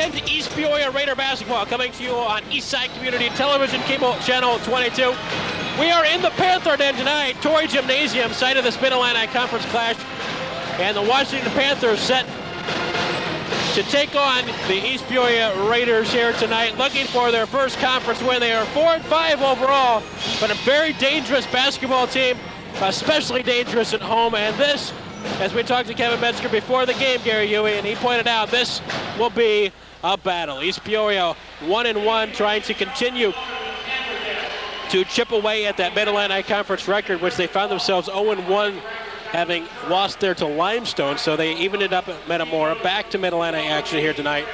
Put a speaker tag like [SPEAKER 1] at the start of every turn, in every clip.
[SPEAKER 1] weekend East Peoria Raider basketball coming to you on Eastside Community Television, cable channel 22. We are in the Panther Den tonight, Torrey Gymnasium, site of this Mid-Illini Conference clash. And the Washington Panthers set to take on the East Peoria Raiders here tonight, looking for their first conference win. They are 4-5 overall, but a very dangerous basketball team, especially dangerous at home. And this, as we talked to Kevin Metzger before the game, Gary Huey, and he pointed out this will be a battle. East Peoria 1-1, trying to continue to chip away at that Mid-Illini Conference record, which they found themselves 0-1, having lost there to Limestone. So they evened it up at Metamora, back to Mid-Illini action here tonight.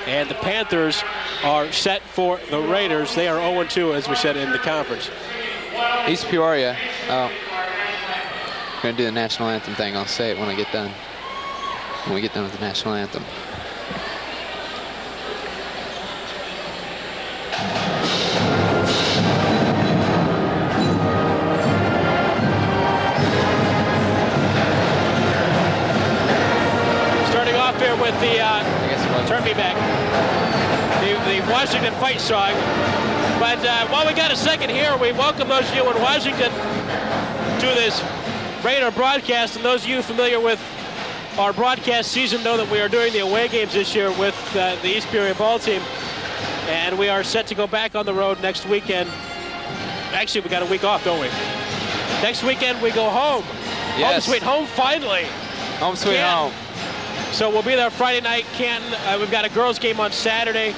[SPEAKER 1] And the Panthers are set for the Raiders. They are 0-2, as we said, in the conference.
[SPEAKER 2] East Peoria, I'm going to do the national anthem thing. I'll say it when I get done. When we get done with the national anthem.
[SPEAKER 1] Starting off here with the, turn me back, the Washington fight song. But while we got a second here, we welcome those of you in Washington to this Raider broadcast. And those of you familiar with our broadcast season know that we are doing the away games this year with the East Peoria ball team. And we are set to go back on the road next weekend. Actually, we got a week off, don't we? Next weekend, we go home.
[SPEAKER 2] Yes.
[SPEAKER 1] Home sweet home, finally.
[SPEAKER 2] Home sweet home.
[SPEAKER 1] So we'll be there Friday night, Canton. We've got a girls game on Saturday.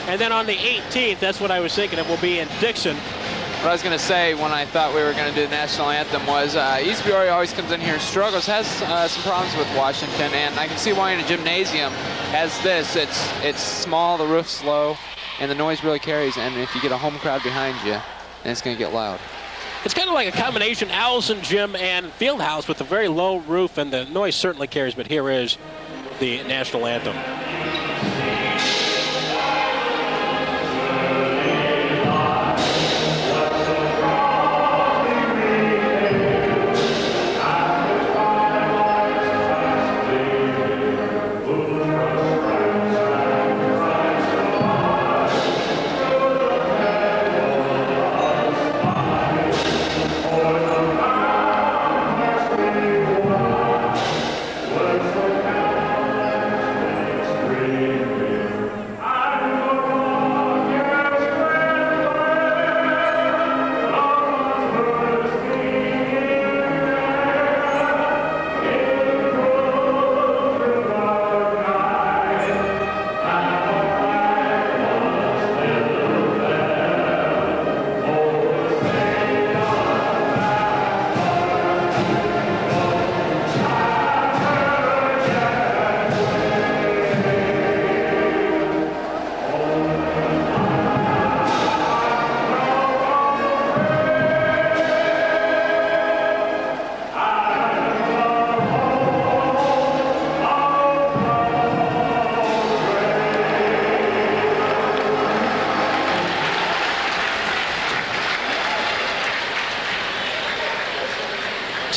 [SPEAKER 1] And then on the 18th, that's what I was thinking of, will be in Dixon.
[SPEAKER 2] What I was going to say when I thought we were going to do the national anthem was East Peoria always comes in here and struggles, has some problems with Washington, and I can see why in a gymnasium as this, it's small, the roof's low, and the noise really carries, and if you get a home crowd behind you, then it's going to get loud.
[SPEAKER 1] It's kind of like a combination Allison Gym and Fieldhouse with a very low roof, and the noise certainly carries, but here is the national anthem.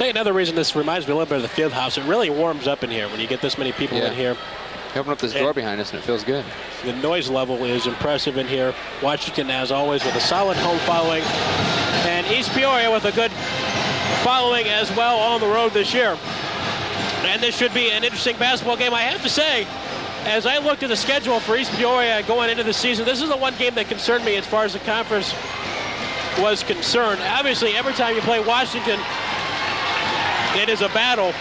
[SPEAKER 1] Another reason this reminds me a little bit of the field house, it really warms up in here when you get this many people in here.
[SPEAKER 2] You open up this door behind us and it feels good.
[SPEAKER 1] The noise level is impressive in here. Washington, as always, with a solid home following. And East Peoria with a good following as well on the road this year. And this should be an interesting basketball game. I have to say, as I looked at the schedule for East Peoria going into the season, this is the one game that concerned me as far as the conference was concerned. Obviously, every time you play Washington, it is a battle,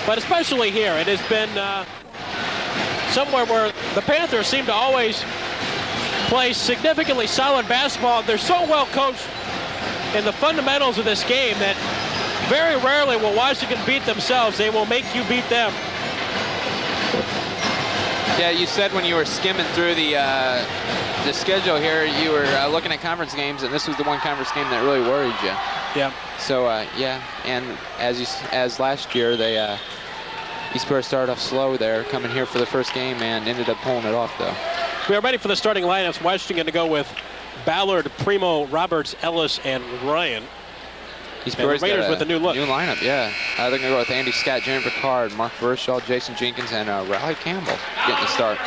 [SPEAKER 1] but especially here, it has been somewhere where the Panthers seem to always play significantly solid basketball. They're so well coached in the fundamentals of this game that very rarely will Washington beat themselves. They will make you beat them.
[SPEAKER 2] Yeah, you said when you were skimming through the schedule here, you were looking at conference games, and this was the one conference game that really worried you.
[SPEAKER 1] Yeah.
[SPEAKER 2] So yeah, and as last year, they East Peoria started off slow there, coming here for the first game, and ended up pulling it off though.
[SPEAKER 1] We are ready for the starting lineups. Washington going to go with Ballard, Primo, Roberts, Ellis, and Ryan.
[SPEAKER 2] East
[SPEAKER 1] And the
[SPEAKER 2] Peoria's
[SPEAKER 1] Raiders
[SPEAKER 2] got
[SPEAKER 1] with a new look.
[SPEAKER 2] New lineup, yeah. They're going to go with Andy Scott, Jeremy Picard, Mark Vershaw, Jason Jenkins, and Riley Campbell getting the start.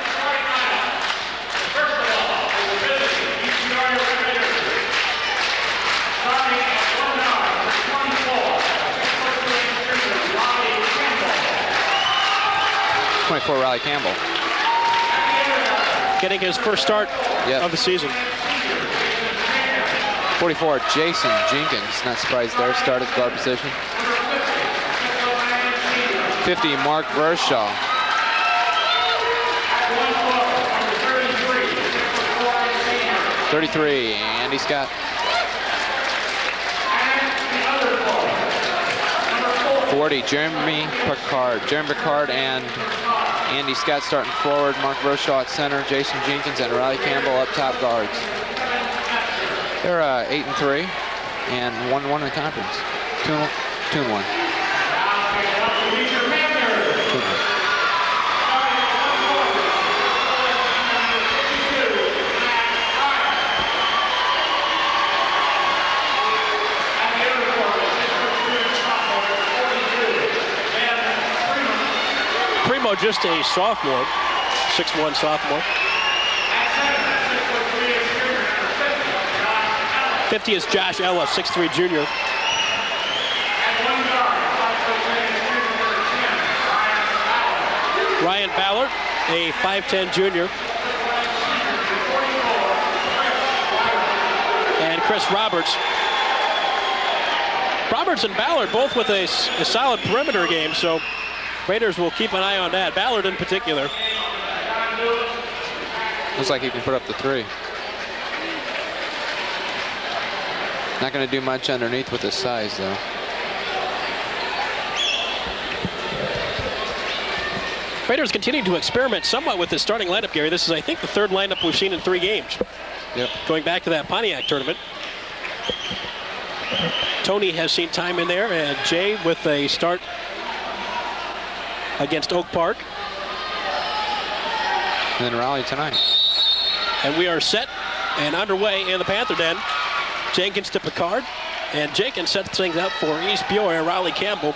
[SPEAKER 2] Riley Campbell.
[SPEAKER 1] Getting his first start of the season.
[SPEAKER 2] 44, Jason Jenkins. Not surprised there. Start at guard position. 50, Mark Vershaw. 33, Andy Scott. 40, Jeremy Picard. Jeremy Picard and Andy Scott starting forward. Mark Vershaw at center. Jason Jenkins and Riley Campbell up top guards. They're 8-3 and 1-1 in the conference. 2-1.
[SPEAKER 1] Primo just a sophomore, 6'1" sophomore. 50 is Josh Ellis, 6'3" junior. Ryan Ballard, a 5'10" junior. And Chris Roberts. Roberts and Ballard both with a solid perimeter game, so Raiders will keep an eye on that. Ballard in particular.
[SPEAKER 2] Looks like he can put up the three. Not going to do much underneath with his size, though.
[SPEAKER 1] Raiders continue to experiment somewhat with the starting lineup, Gary. This is, I think, the third lineup we've seen in 3 games.
[SPEAKER 2] Yep.
[SPEAKER 1] Going back to that Pontiac tournament. Tony has seen time in there, and Jay with a start against Oak Park.
[SPEAKER 2] And then Raleigh tonight.
[SPEAKER 1] And we are set and underway in the Panther Den. Jenkins to Picard, and Jenkins sets things up for East Peoria, Riley Campbell.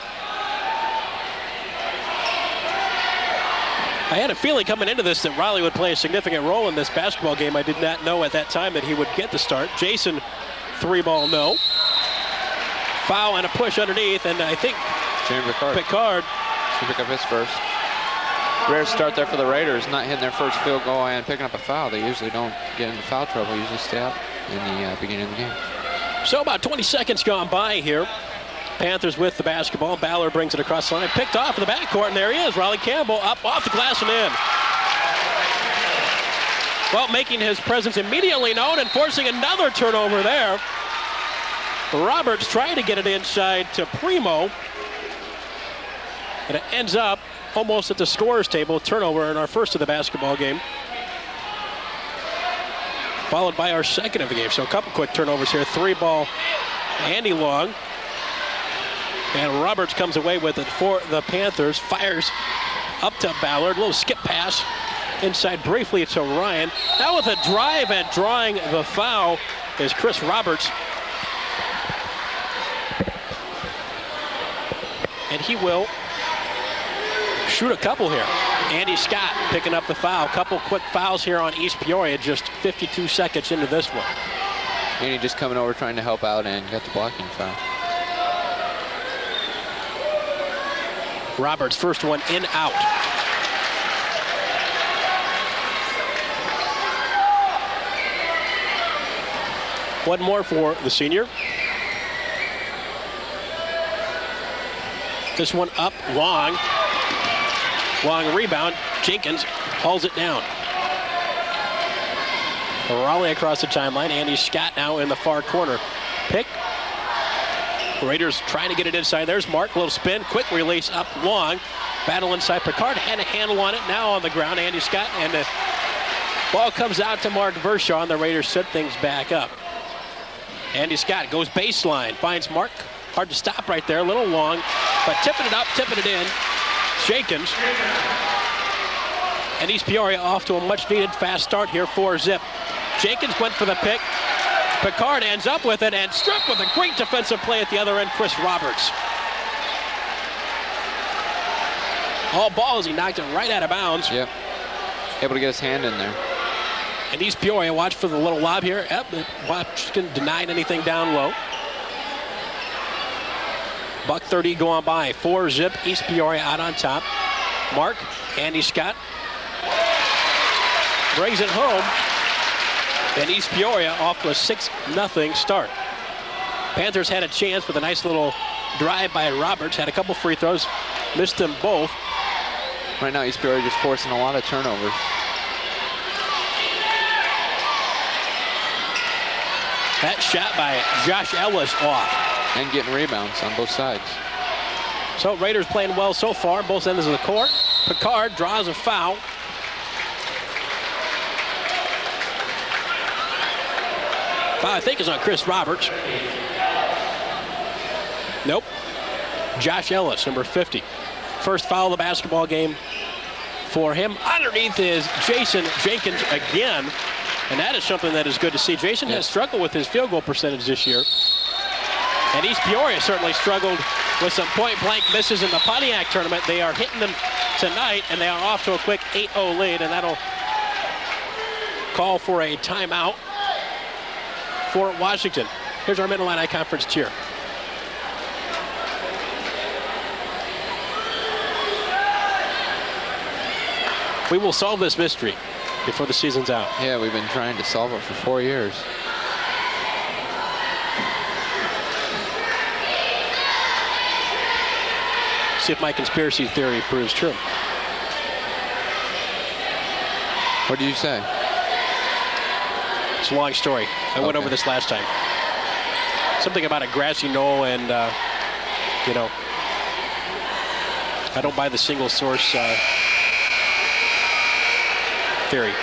[SPEAKER 1] I had a feeling coming into this that Riley would play a significant role in this basketball game. I did not know at that time that he would get the start. Jason, 3-ball no. Foul and a push underneath, and I think Picard
[SPEAKER 2] should pick up his first. Rare start there for the Raiders, not hitting their first field goal and picking up a foul. They usually don't get into foul trouble, usually stay out in the beginning of the game.
[SPEAKER 1] So about 20 seconds gone by here. Panthers with the basketball. Ballard brings it across the line, picked off in the backcourt, and there he is. Riley Campbell up off the glass and in. Well, making his presence immediately known and forcing another turnover there. Roberts trying to get it inside to Primo. And it ends up almost at the scorer's table. Turnover in our first of the basketball game. Followed by our second of the game. So a couple quick turnovers here. 3-ball, Andy Long. And Roberts comes away with it for the Panthers. Fires up to Ballard. A little skip pass inside briefly to Ryan. Now with a drive and drawing the foul is Chris Roberts. And he will shoot a couple here. Andy Scott picking up the foul. Couple quick fouls here on East Peoria, just 52 seconds into this one.
[SPEAKER 2] Andy just coming over trying to help out and got the blocking foul.
[SPEAKER 1] Roberts, first one in, out. One more for the senior. This one up, long. Long rebound. Jenkins hauls it down. Raleigh across the timeline. Andy Scott now in the far corner. Pick. Raiders trying to get it inside. There's Mark. Little spin. Quick release up long. Battle inside. Picard had a handle on it. Now on the ground. Andy Scott. And the ball comes out to Mark Vershaw. And the Raiders set things back up. Andy Scott goes baseline. Finds Mark. Hard to stop right there. A little long. But tipping it up. Tipping it in. Jenkins. And East Peoria off to a much-needed fast start here for Zip. Jenkins went for the pick. Picard ends up with it and stripped with a great defensive play at the other end, Chris Roberts. All balls, he knocked it right out of bounds.
[SPEAKER 2] Yep. Able to get his hand in there.
[SPEAKER 1] And East Peoria, watch for the little lob here. Yep, Washington denied anything down low. Buck 30 going by. 4-zip, East Peoria out on top. Mark, Andy Scott brings it home. And East Peoria off to a 6-0 start. Panthers had a chance with a nice little drive by Roberts. Had a couple free throws, missed them both.
[SPEAKER 2] Right now, East Peoria just forcing a lot of turnovers.
[SPEAKER 1] That shot by Josh Ellis off.
[SPEAKER 2] And getting rebounds on both sides.
[SPEAKER 1] So Raiders playing well so far, both ends of the court. Picard draws a foul. Foul, I think, is on Chris Roberts. Nope. Josh Ellis, number 50. First foul of the basketball game for him. Underneath is Jason Jenkins again. And that is something that is good to see. Jason has struggled with his field goal percentage this year. And East Peoria certainly struggled with some point-blank misses in the Pontiac tournament. They are hitting them tonight, and they are off to a quick 8-0 lead, and that'll call for a timeout for Washington. Here's our Mid-Illini Conference cheer. We will solve this mystery before the season's out.
[SPEAKER 2] Yeah, we've been trying to solve it for 4 years.
[SPEAKER 1] See if my conspiracy theory proves true.
[SPEAKER 2] What did you say?
[SPEAKER 1] It's a long story. I went over this last time. Something about a grassy knoll and, you know, I don't buy the single source theory.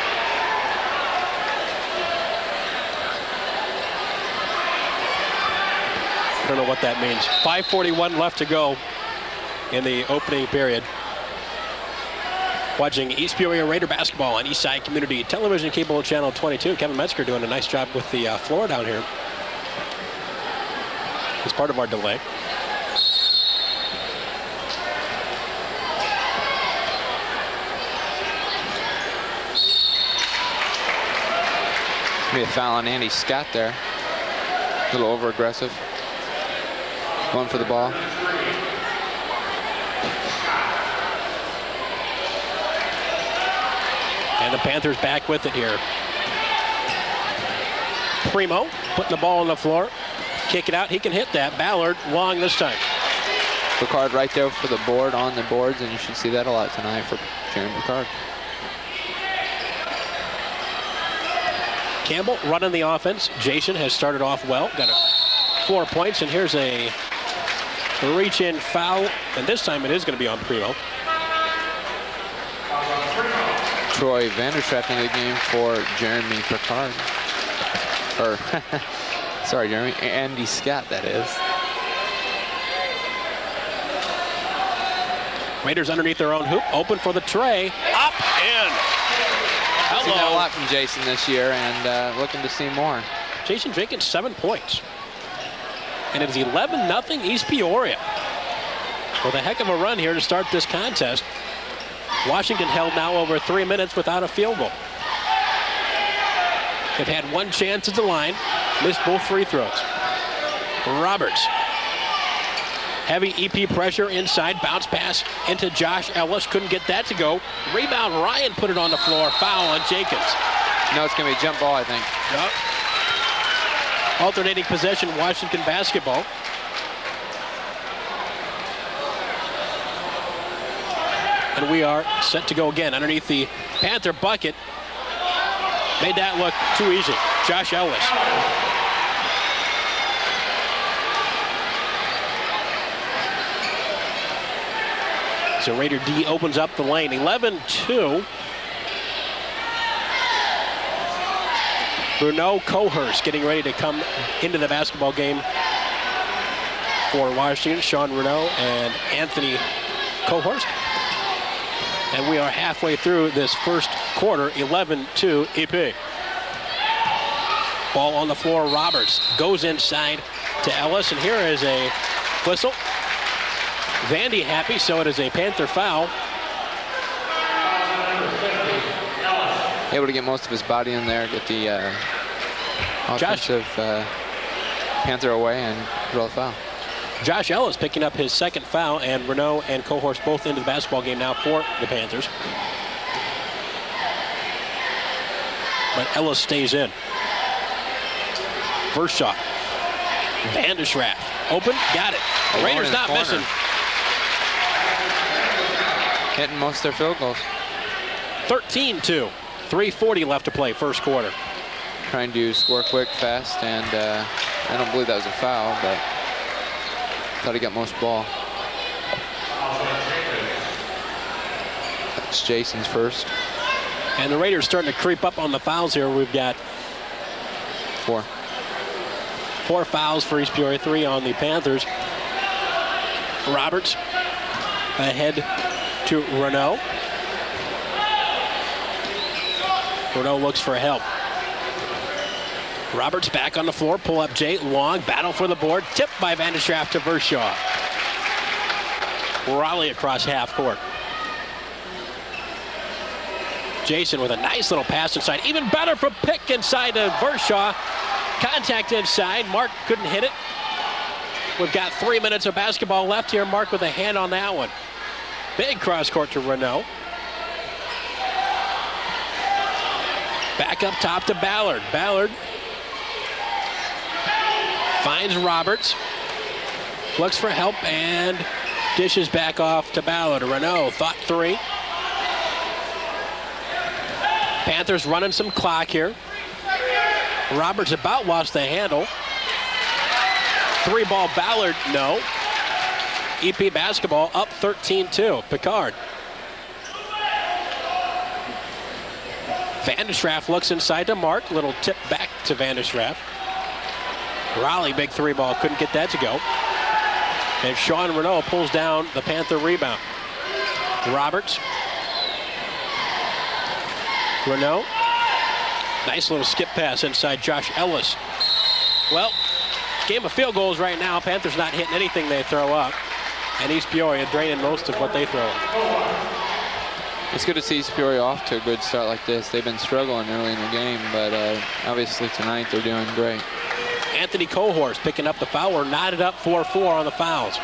[SPEAKER 1] I don't know what that means. 5:41 left to go in the opening period. Watching East Peoria Raider basketball on Eastside Community Television, cable channel 22. Kevin Metzger doing a nice job with the floor down here as part of our delay.
[SPEAKER 2] Be a foul on Andy Scott there. A little over-aggressive. Going for the ball.
[SPEAKER 1] And the Panthers back with it here. Primo putting the ball on the floor. Kick it out. He can hit that. Ballard long this time.
[SPEAKER 2] Picard right there for the board, on the boards, and you should see that a lot tonight for Jeremy Picard.
[SPEAKER 1] Campbell running the offense. Jason has started off well. Got 4 points, and here's a reach-in foul. And this time it is going to be on Primo.
[SPEAKER 2] Troy Vanderstraat in the game for Jeremy Picard. Or, sorry, Jeremy, Andy Scott, that is.
[SPEAKER 1] Raiders underneath their own hoop, open for the tray. Up in.
[SPEAKER 2] I've seen that a lot from Jason this year, and looking to see more.
[SPEAKER 1] Jason Jenkins, 7 points. And it is 11-0 East Peoria. With a heck of a run here to start this contest. Washington held now over 3 minutes without a field goal. They've had one chance at the line, missed both free throws. Roberts. Heavy EP pressure inside, bounce pass into Josh Ellis. Couldn't get that to go. Rebound, Ryan put it on the floor. Foul on Jenkins.
[SPEAKER 2] No, it's going to be a jump ball, I think.
[SPEAKER 1] Yep. Alternating possession, Washington basketball. And we are set to go again underneath the Panther bucket. Made that look too easy. Josh Ellis. So Raider D opens up the lane. 11-2. Bruno Cohurst getting ready to come into the basketball game for Washington. Sean Bruno and Anthony Cohurst. And we are halfway through this first quarter, 11-2 EP. Ball on the floor. Roberts goes inside to Ellis, and here is a whistle. Vandy happy, so it is a Panther foul.
[SPEAKER 2] Able to get most of his body in there, get the offensive Panther away, and draw the foul.
[SPEAKER 1] Josh Ellis picking up his second foul, and Renault and Cohorst both into the basketball game now for the Panthers. But Ellis stays in. First shot. Vandersraff. Open. Got it. The Raiders not missing.
[SPEAKER 2] Hitting most of their field goals.
[SPEAKER 1] 13-2. 3:40 left to play, first quarter.
[SPEAKER 2] Trying to score quick, fast, and I don't believe that was a foul, but thought he got most ball. That's Jason's first.
[SPEAKER 1] And the Raiders starting to creep up on the fouls here. We've got
[SPEAKER 2] four fouls for East Peoria, 3 on the Panthers. Roberts ahead to Renault. Renault looks for help. Roberts back on the floor, pull up Jay, long, battle for the board, tipped by Vanderschaft to Vershaw. Raleigh across half court. Jason with a nice little pass inside, even better from Pick inside to Vershaw. Contact inside, Mark couldn't hit it. We've got 3 minutes of basketball left here. Mark with a hand on that one. Big cross court to Renault. Back up top to Ballard. Ballard finds Roberts. Looks for help and dishes back off to Ballard. Renault thought 3. Panthers running some clock here. Roberts about lost the handle. 3-ball Ballard, no. EP basketball up 13-2. Picard. Vanderschaft looks inside to Mark. Little tip back to Vanderschaft. Raleigh, big 3-ball, couldn't get that to go. And Sean Renault pulls down the Panther rebound. Roberts. Renault. Nice little skip pass inside Josh Ellis. Well, game of field goals right now. Panthers not hitting anything they throw up. And East Peoria draining most of what they throw up. It's good to see East Peoria off to a good start like this. They've been struggling early in the game, but obviously tonight they're doing great.
[SPEAKER 1] Anthony Cohorst picking up the foul. We're knotted up 4-4 on the fouls.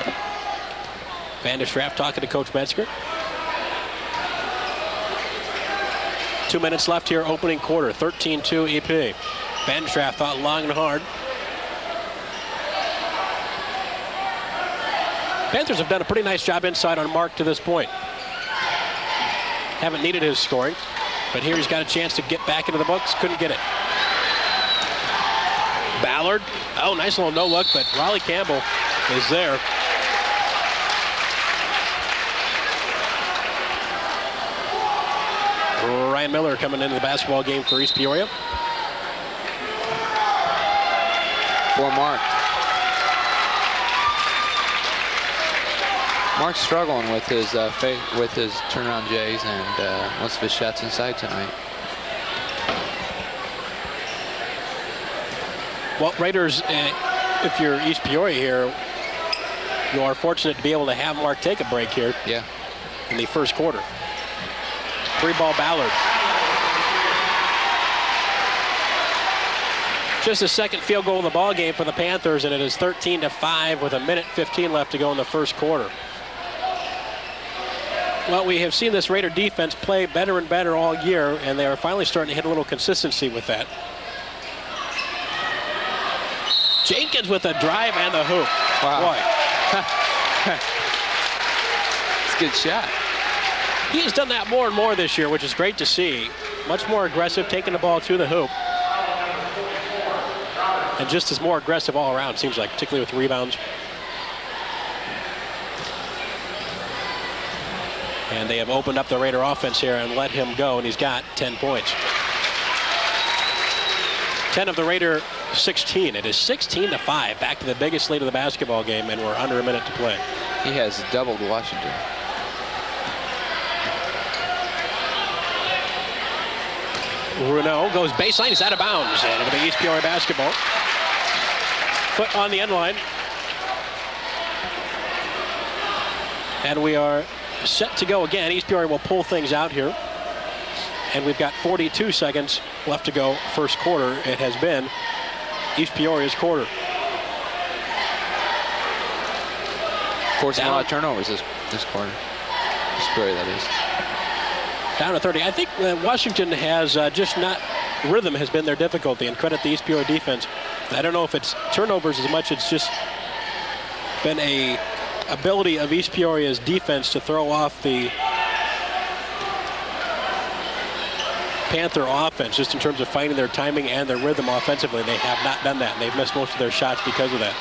[SPEAKER 1] Vanderschaft talking to Coach Metzger. 2 minutes left here, opening quarter. 13-2 EP. Vanderschaft thought long and hard. Panthers have done a pretty nice job inside on Mark to this point. Haven't needed his scoring, but here he's got a chance to get back into the books. Couldn't get it. Ballard. Oh, nice little no look, but Raleigh Campbell is there. Ryan Miller coming into the basketball game for East Peoria.
[SPEAKER 2] For Mark. Mark's struggling with his turnaround Jays and most of his shots inside tonight.
[SPEAKER 1] Well, Raiders, if you're East Peoria here, you are fortunate to be able to have Mark take a break here.
[SPEAKER 2] Yeah.
[SPEAKER 1] In the first quarter. 3-ball Ballard. Just a second field goal in the ball game for the Panthers, and it is 13-5 with 1:15 left to go in the first quarter. Well, we have seen this Raider defense play better and better all year, and they are finally starting to hit a little consistency with that. Jenkins with a drive and the hoop.
[SPEAKER 2] Wow. Boy. It's a good shot.
[SPEAKER 1] He has done that more and more this year, which is great to see. Much more aggressive, taking the ball to the hoop. And just as more aggressive all around, seems like, particularly with rebounds. And they have opened up the Raider offense here and let him go, and he's got 10 points. 10 of the Raider 16. It is 16-5, back to the biggest lead of the basketball game, and we're under a minute to play.
[SPEAKER 2] He has doubled Washington.
[SPEAKER 1] Renault goes baseline. He's out of bounds. And it'll be East Peoria basketball. Foot on the end line. And we are set to go again. East Peoria will pull things out here. And we've got 42 seconds left to go first quarter. It has been East Peoria's quarter.
[SPEAKER 2] Forcing a lot of turnovers this quarter. East Peoria, that is.
[SPEAKER 1] Down to 30. I think Washington has just not, rhythm has been their difficulty, and credit the East Peoria defense. I don't know if it's turnovers as much, it's just been a ability of East Peoria's defense to throw off the Panther offense, just in terms of finding their timing and their rhythm offensively. They have not done that, and they've missed most of their shots because of that.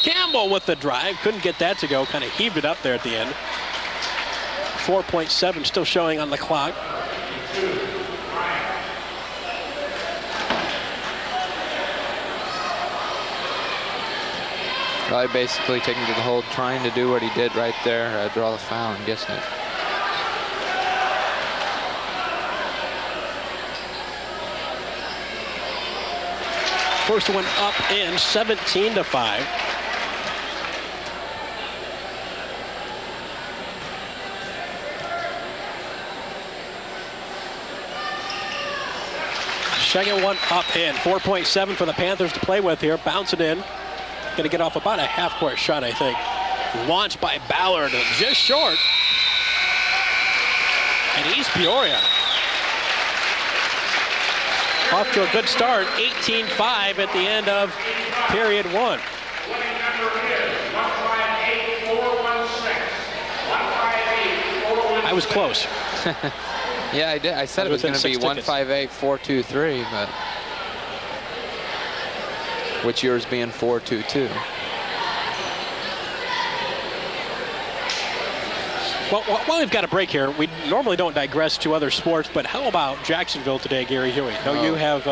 [SPEAKER 1] Campbell with the drive, couldn't get that to go, kind of heaved it up there at the end. 4.7 still showing on the clock.
[SPEAKER 2] Probably basically taking to the hole, trying to do what he did right there, draw the foul, I'm guessing it.
[SPEAKER 1] First one up in 17-5. Second one up in. 4.7 for the Panthers to play with here. Bounce it in. Going to get off about a half-court shot, I think. Launched by Ballard, just short. And East Peoria off to a good start. 18-5 at the end of period one. I was close.
[SPEAKER 2] Yeah, I did. I said it was going to be 158-423, but which yours being 422.
[SPEAKER 1] Well, we've got a break here. We normally don't digress to other sports, but how about Jacksonville today, Gary Huey? No, you have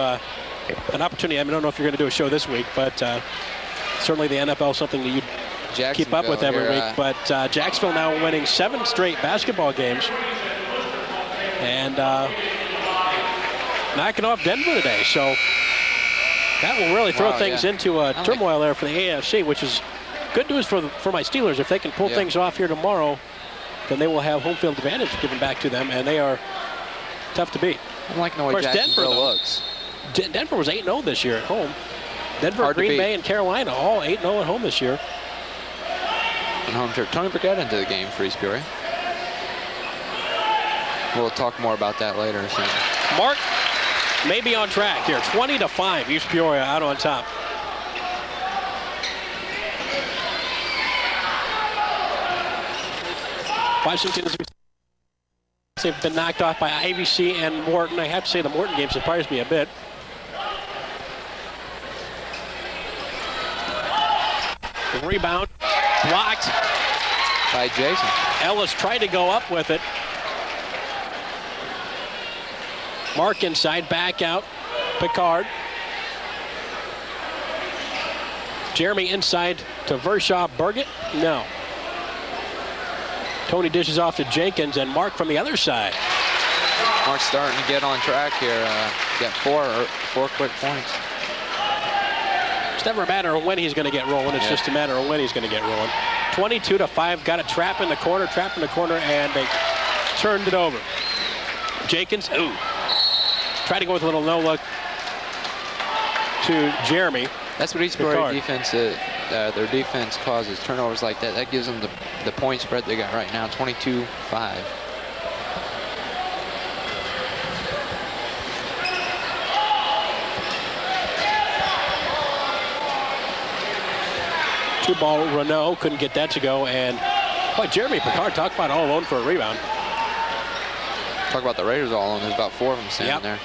[SPEAKER 1] an opportunity. I don't know if you're going to do a show this week, but certainly the NFL is something that you keep up with every week. But Jacksonville now winning 7 straight basketball games. And knocking off Denver today. So that will really throw things into a turmoil there for the AFC, which is good news for my Steelers. If they can pull things off here tomorrow, then they will have home field advantage given back to them, and they are tough to beat.
[SPEAKER 2] I'm liking the way Jacksonville looks.
[SPEAKER 1] Denver was 8-0 this year at home. Denver, Green Bay, and Carolina all 8-0 at home this year.
[SPEAKER 2] And home trip. Tony Burkett into the game for East Peoria. We'll talk more about that later. So.
[SPEAKER 1] Mark may be on track here. 20-5, East Peoria out on top. Washington, they've been knocked off by IVC and Morton. I have to say the Morton game surprised me a bit. The rebound blocked
[SPEAKER 2] by Jason.
[SPEAKER 1] Ellis tried to go up with it. Mark inside, back out. Picard. Jeremy inside to Vershaw. Burgett? No. Tony dishes off to Jenkins, and Mark from the other side.
[SPEAKER 2] Mark's starting to get on track here. Got four quick points.
[SPEAKER 1] It's never a matter of when he's going to get rolling. It's just a matter of when he's going to get rolling. 22-5. Got a trap in the corner, and they turned it over. Jenkins, tried to go with a little no-look to Jeremy.
[SPEAKER 2] That's what East Peoria defense, their defense causes turnovers like that. That gives them the point spread they got right now, 22-5.
[SPEAKER 1] Two ball, Renault couldn't get that to go, and boy, Jeremy Picard, talk about all alone for a rebound.
[SPEAKER 2] Talk about the Raiders all alone. There's about 4 of them standing there.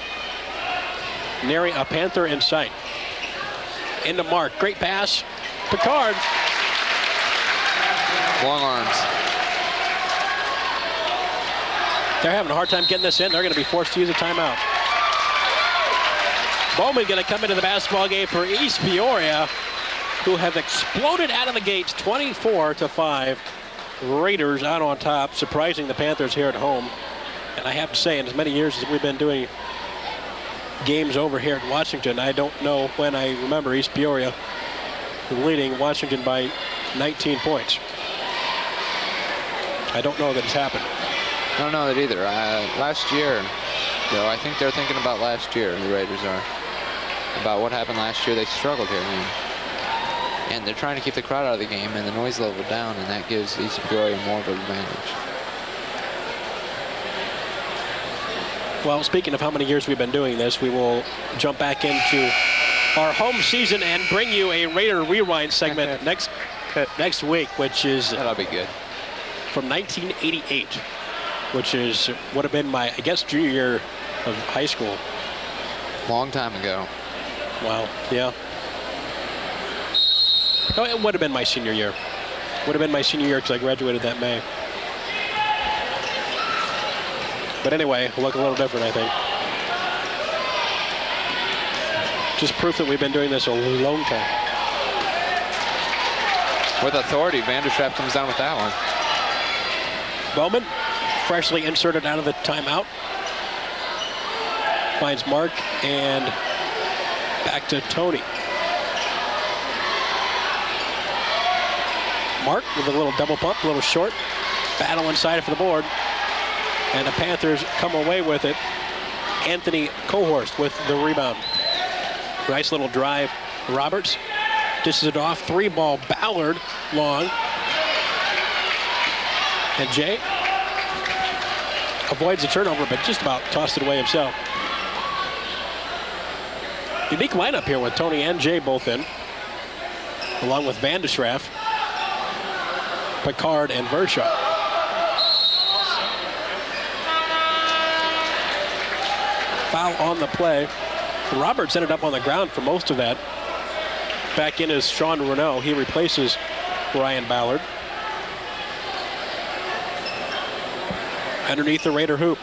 [SPEAKER 1] Nary a Panther in sight. Into Mark, great pass. Picard.
[SPEAKER 2] Long arms.
[SPEAKER 1] They're having a hard time getting this in. They're going to be forced to use a timeout. Bowman going to come into the basketball game for East Peoria, who have exploded out of the gates 24-5. Raiders out on top, surprising the Panthers here at home. And I have to say, in as many years as we've been doing games over here at Washington. I don't know when I remember East Peoria leading Washington by 19 points. I don't know that it's happened.
[SPEAKER 2] I don't know that either. Last year, though, I think they're thinking about last year, the Raiders are. About what happened last year. They struggled here. And they're trying to keep the crowd out of the game and the noise level down, and that gives East Peoria more of an advantage.
[SPEAKER 1] Well, speaking of how many years we've been doing this, we will jump back into our home season and bring you a Raider Rewind segment next week, which is...
[SPEAKER 2] That'll be good.
[SPEAKER 1] From 1988, which would have been my, I guess, junior year of high school.
[SPEAKER 2] Long time ago.
[SPEAKER 1] Wow, yeah. No, it would have been my senior year. Would have been my senior year because I graduated that May. But anyway, it'll look a little different, I think. Just proof that we've been doing this a long time.
[SPEAKER 2] With authority, Vanderschap comes down with that one.
[SPEAKER 1] Bowman, freshly inserted out of the timeout. Finds Mark and back to Tony. Mark with a little double pump, a little short. Battle inside for the board. And the Panthers come away with it. Anthony Cohorst with the rebound. Nice little drive. Roberts dishes it off. 3-ball Ballard long. And Jay avoids the turnover, but just about tossed it away himself. Unique lineup here with Tony and Jay both in, along with Vanderschap, Picard, and Vershaw. Foul on the play. Roberts ended up on the ground for most of that. Back in is Sean Renault. He replaces Ryan Ballard. Underneath the Raider hoop.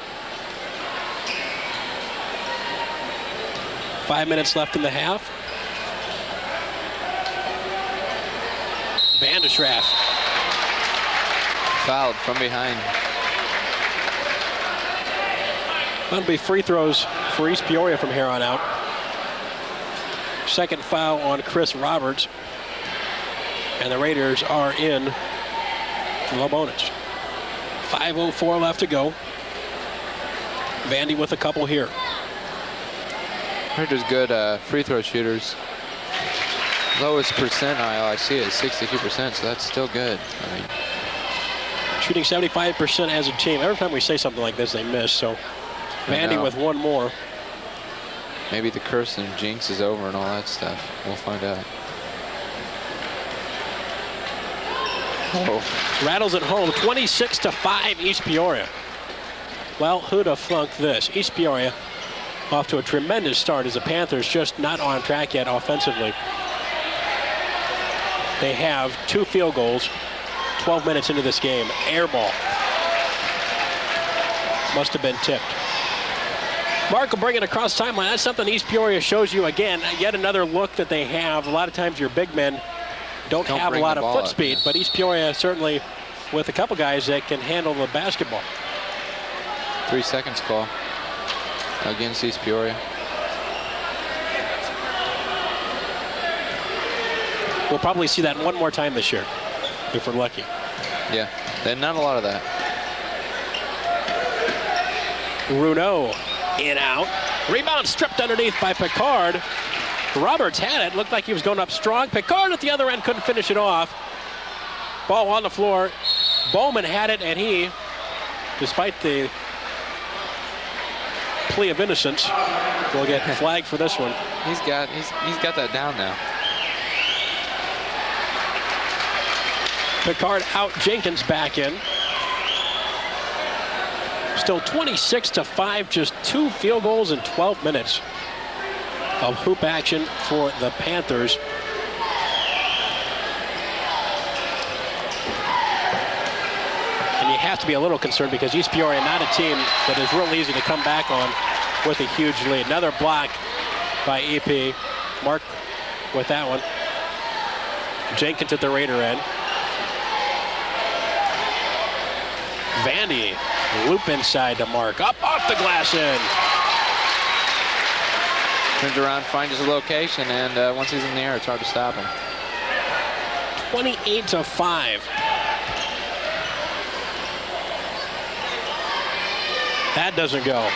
[SPEAKER 1] 5 minutes left in the half. Vanderschap.
[SPEAKER 2] Fouled from behind.
[SPEAKER 1] That'll be free throws for East Peoria from here on out. Second foul on Chris Roberts. And the Raiders are in low bonus. 5:04 left to go. Vandy with a couple here.
[SPEAKER 2] Raiders good free throw shooters. Lowest percentile I see is 62%, so that's still good. I mean,
[SPEAKER 1] shooting 75% as a team. Every time we say something like this, they miss. So Vandy with one more.
[SPEAKER 2] Maybe the curse and jinx is over and all that stuff. We'll find out.
[SPEAKER 1] Oh. Rattles it home, 26-5 East Peoria. Well, who'd have flunked this? East Peoria off to a tremendous start as the Panthers just not on track yet offensively. They have 2 field goals 12 minutes into this game. Air ball. Must have been tipped. Mark will bring it across timeline. That's something East Peoria shows you again. Yet another look that they have. A lot of times your big men don't have a lot of foot speed, but East Peoria certainly with a couple guys that can handle the basketball.
[SPEAKER 2] 3 seconds call against East Peoria.
[SPEAKER 1] We'll probably see that one more time this year if we're lucky.
[SPEAKER 2] Yeah, and not a lot of that.
[SPEAKER 1] Renault in out. Rebound stripped underneath by Picard. Roberts had it. Looked like he was going up strong. Picard at the other end couldn't finish it off. Ball on the floor. Bowman had it, and he, despite the plea of innocence, will get flagged for this one.
[SPEAKER 2] He's got that down now.
[SPEAKER 1] Picard out. Jenkins back in. Still 26-5, just 2 field goals in 12 minutes of hoop action for the Panthers. And you have to be a little concerned because East Peoria not a team that is real easy to come back on with a huge lead. Another block by EP. Mark with that one. Jenkins at the Raider end. Vandy loop inside to Mark. Up off the glass in.
[SPEAKER 2] Turns around, finds his location, and once he's in the air, it's hard to stop him.
[SPEAKER 1] 28-5. That doesn't go.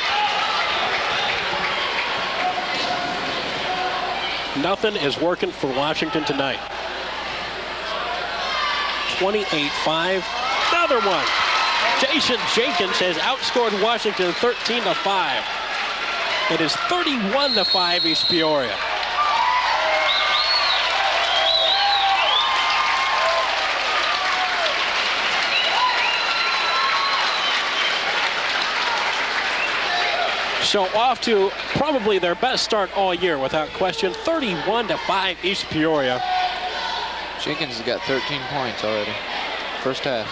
[SPEAKER 1] Nothing is working for Washington tonight. 28-5. Another one. Jason Jenkins has outscored Washington 13-5. It is 31-5 East Peoria. So off to probably their best start all year, without question. 31-5 East Peoria.
[SPEAKER 2] Jenkins has got 13 points already. First half.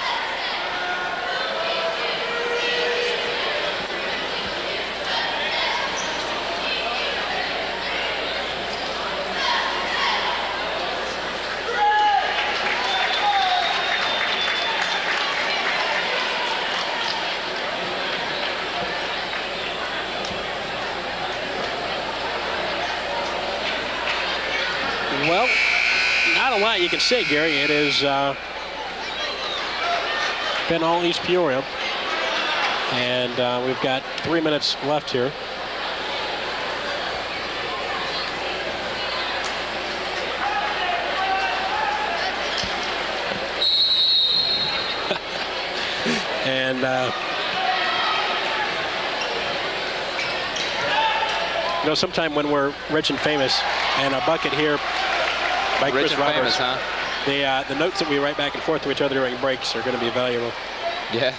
[SPEAKER 1] Well, not a lot you can say, Gary. It has been all East Peoria. And we've got 3 minutes left here. And you know, sometime when we're rich and famous, and a bucket here by
[SPEAKER 2] Rich
[SPEAKER 1] Chris
[SPEAKER 2] and
[SPEAKER 1] Roberts,
[SPEAKER 2] famous, huh?
[SPEAKER 1] The notes that we write back and forth to each other during breaks are going to be valuable.
[SPEAKER 2] Yeah.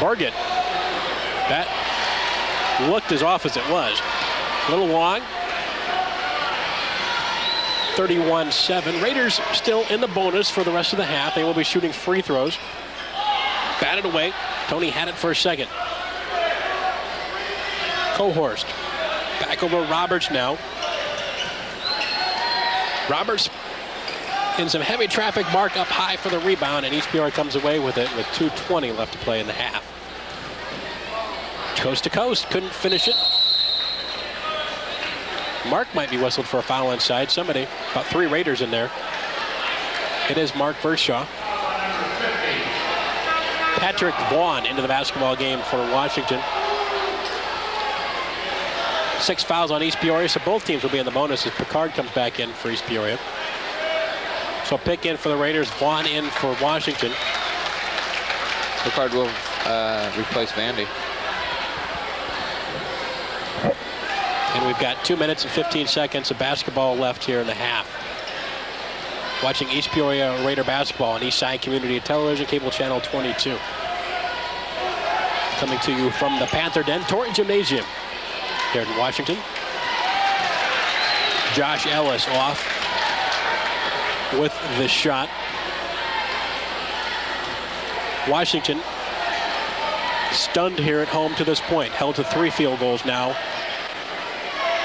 [SPEAKER 1] Bargett, that looked as off as it was. A little long. 31-7. Raiders still in the bonus for the rest of the half. They will be shooting free throws. Batted away. Tony had it for a second. Cohorst. Back over Roberts now. Roberts in some heavy traffic. Mark up high for the rebound, and East Peoria comes away with it with 2:20 left to play in the half. Coast to coast. Couldn't finish it. Mark might be whistled for a foul inside. Somebody, about 3 Raiders in there. It is Mark Vershaw. Patrick Vaughn into the basketball game for Washington. 6 fouls on East Peoria, so both teams will be in the bonus as Picard comes back in for East Peoria. So Pick in for the Raiders, Vaughn in for Washington.
[SPEAKER 2] Picard will replace Vandy.
[SPEAKER 1] And we've got 2 minutes and 15 seconds of basketball left here in the half. Watching East Peoria Raider basketball on Eastside Community Television, cable channel 22. Coming to you from the Panther Den, Torrey Gymnasium here in Washington. Josh Ellis off with the shot. Washington stunned here at home to this point, held to 3 field goals now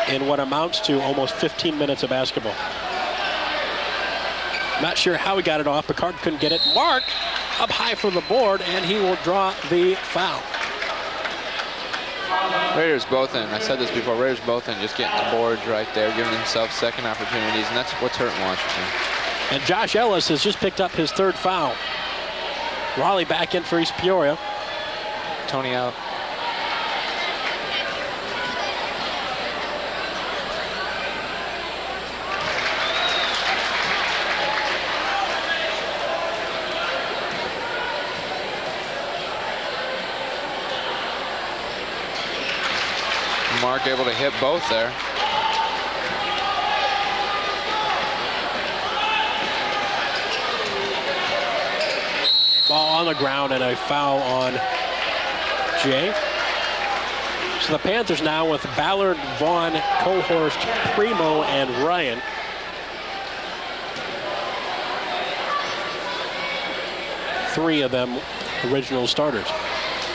[SPEAKER 1] in what amounts to almost 15 minutes of basketball. Not sure how he got it off. Picard couldn't get it. Mark up high for the board, and he will draw the foul.
[SPEAKER 2] Raiders both in. I said this before. Raiders both in, just getting the boards right there, giving themselves second opportunities, and that's what's hurting Washington.
[SPEAKER 1] And Josh Ellis has just picked up his 3rd foul. Raleigh back in for East Peoria.
[SPEAKER 2] Tony out. Mark able to hit both there.
[SPEAKER 1] Ball on the ground and a foul on Jay. So the Panthers now with Ballard, Vaughn, Cohorst, Primo, and Ryan. Three of them original starters.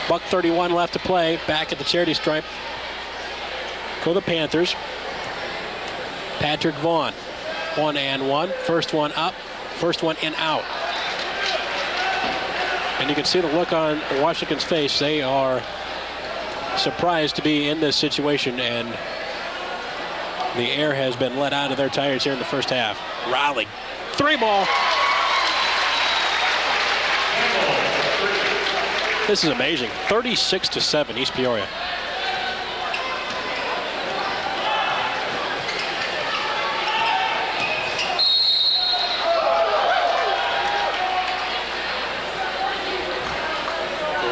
[SPEAKER 1] $1:31 left to play. Back at the charity stripe go the Panthers. Patrick Vaughn. 1 and 1. First one up. First one in out. And you can see the look on Washington's face. They are surprised to be in this situation, and the air has been let out of their tires here in the first half. Raleigh, 3-ball. This is amazing. 36-7, East Peoria.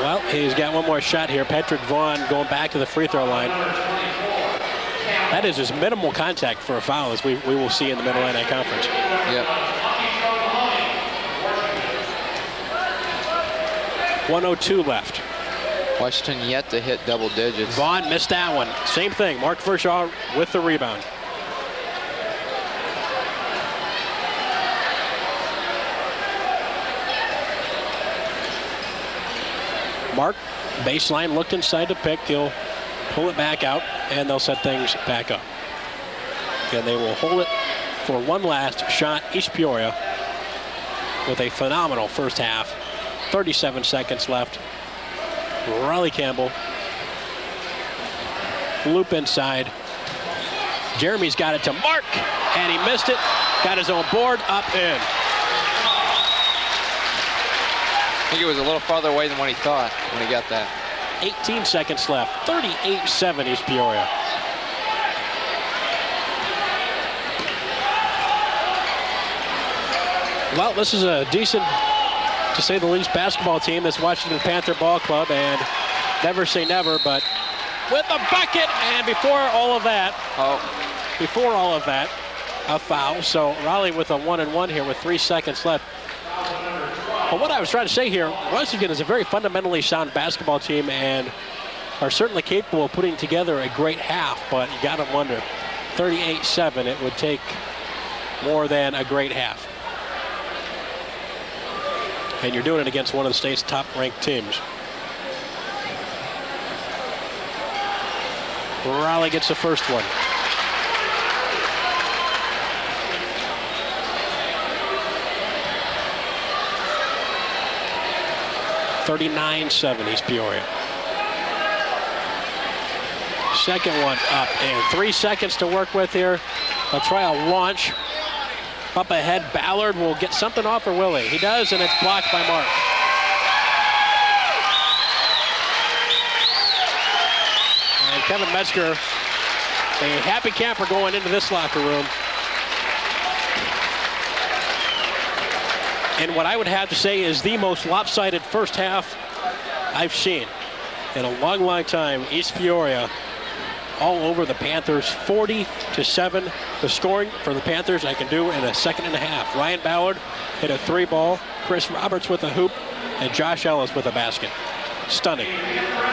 [SPEAKER 1] Well, he's got one more shot here. Patrick Vaughn going back to the free throw line. That is just minimal contact for a foul, as we will see in the Mid-Illini Conference.
[SPEAKER 2] Yep.
[SPEAKER 1] 1:02 left.
[SPEAKER 2] Washington yet to hit double digits.
[SPEAKER 1] Vaughn missed that one. Same thing. Mark Verschaw with the rebound. Mark, baseline, looked inside to pick. He'll pull it back out, and they'll set things back up. And they will hold it for one last shot. East Peoria with a phenomenal first half. 37 seconds left. Riley Campbell. Loop inside. Jeremy's got it to Mark, and he missed it. Got his own board, up in.
[SPEAKER 2] I think it was a little farther away than what he thought when he got that.
[SPEAKER 1] 18 seconds left. 38-7 East Peoria. Well, this is a decent, to say the least, basketball team, this Washington Panther Ball Club, and never say never, but with a bucket, and before all of that, a foul. So Raleigh with a 1-and-1 here with 3 seconds left. But what I was trying to say here, Washington is a very fundamentally sound basketball team and are certainly capable of putting together a great half, but you got to wonder, 38-7, it would take more than a great half. And you're doing it against one of the state's top-ranked teams. Raleigh gets the first one. (39-7) East Peoria. Second one up, and 3 seconds to work with here. They'll try a launch. Up ahead, Ballard will get something off, or will he? He does, and it's blocked by Mark. And Kevin Metzger, a happy camper going into this locker room. And what I would have to say is the most lopsided first half I've seen in a long, long time. East Peoria all over the Panthers, 40-7. The scoring for the Panthers I can do in a second and a half. Ryan Ballard hit a 3-ball, Chris Roberts with a hoop, and Josh Ellis with a basket. Stunning.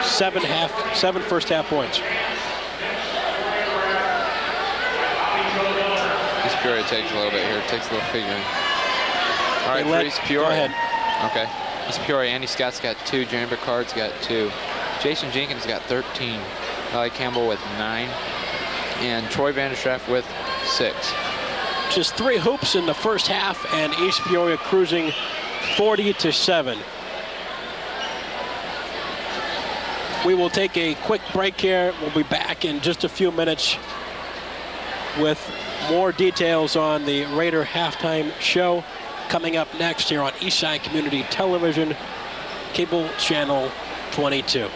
[SPEAKER 1] 7 first half points.
[SPEAKER 2] East Peoria takes a little bit here, takes a little figuring. All right, for East Peoria.
[SPEAKER 1] Go ahead.
[SPEAKER 2] Okay. East Peoria, Andy Scott's got 2, Jeremy Burkhart's got 2. Jason Jenkins got 13. Riley Campbell with 9. And Troy Vanderstraff with 6.
[SPEAKER 1] Just 3 hoops in the first half, and East Peoria cruising 40-7. We will take a quick break here. We'll be back in just a few minutes with more details on the Raider halftime show coming up next here on Eastside Community Television, cable channel 22.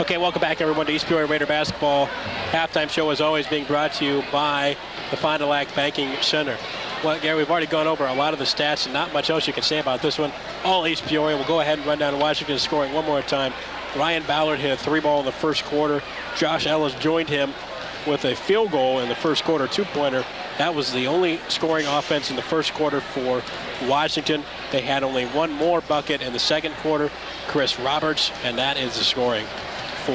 [SPEAKER 1] Okay, welcome back everyone to East Peoria Raider basketball halftime show, as always, being brought to you by the Fond du Lac Banking Center. Well, Gary, we've already gone over a lot of the stats, and not much else you can say about this one. All East Peoria. We'll go ahead and run down Washington scoring one more time. Ryan Ballard hit a 3-ball in the first quarter. Josh Ellis joined him with a field goal in the first quarter, 2-pointer. That was the only scoring offense in the first quarter for Washington. They had only one more bucket in the second quarter, Chris Roberts, and that is the scoring for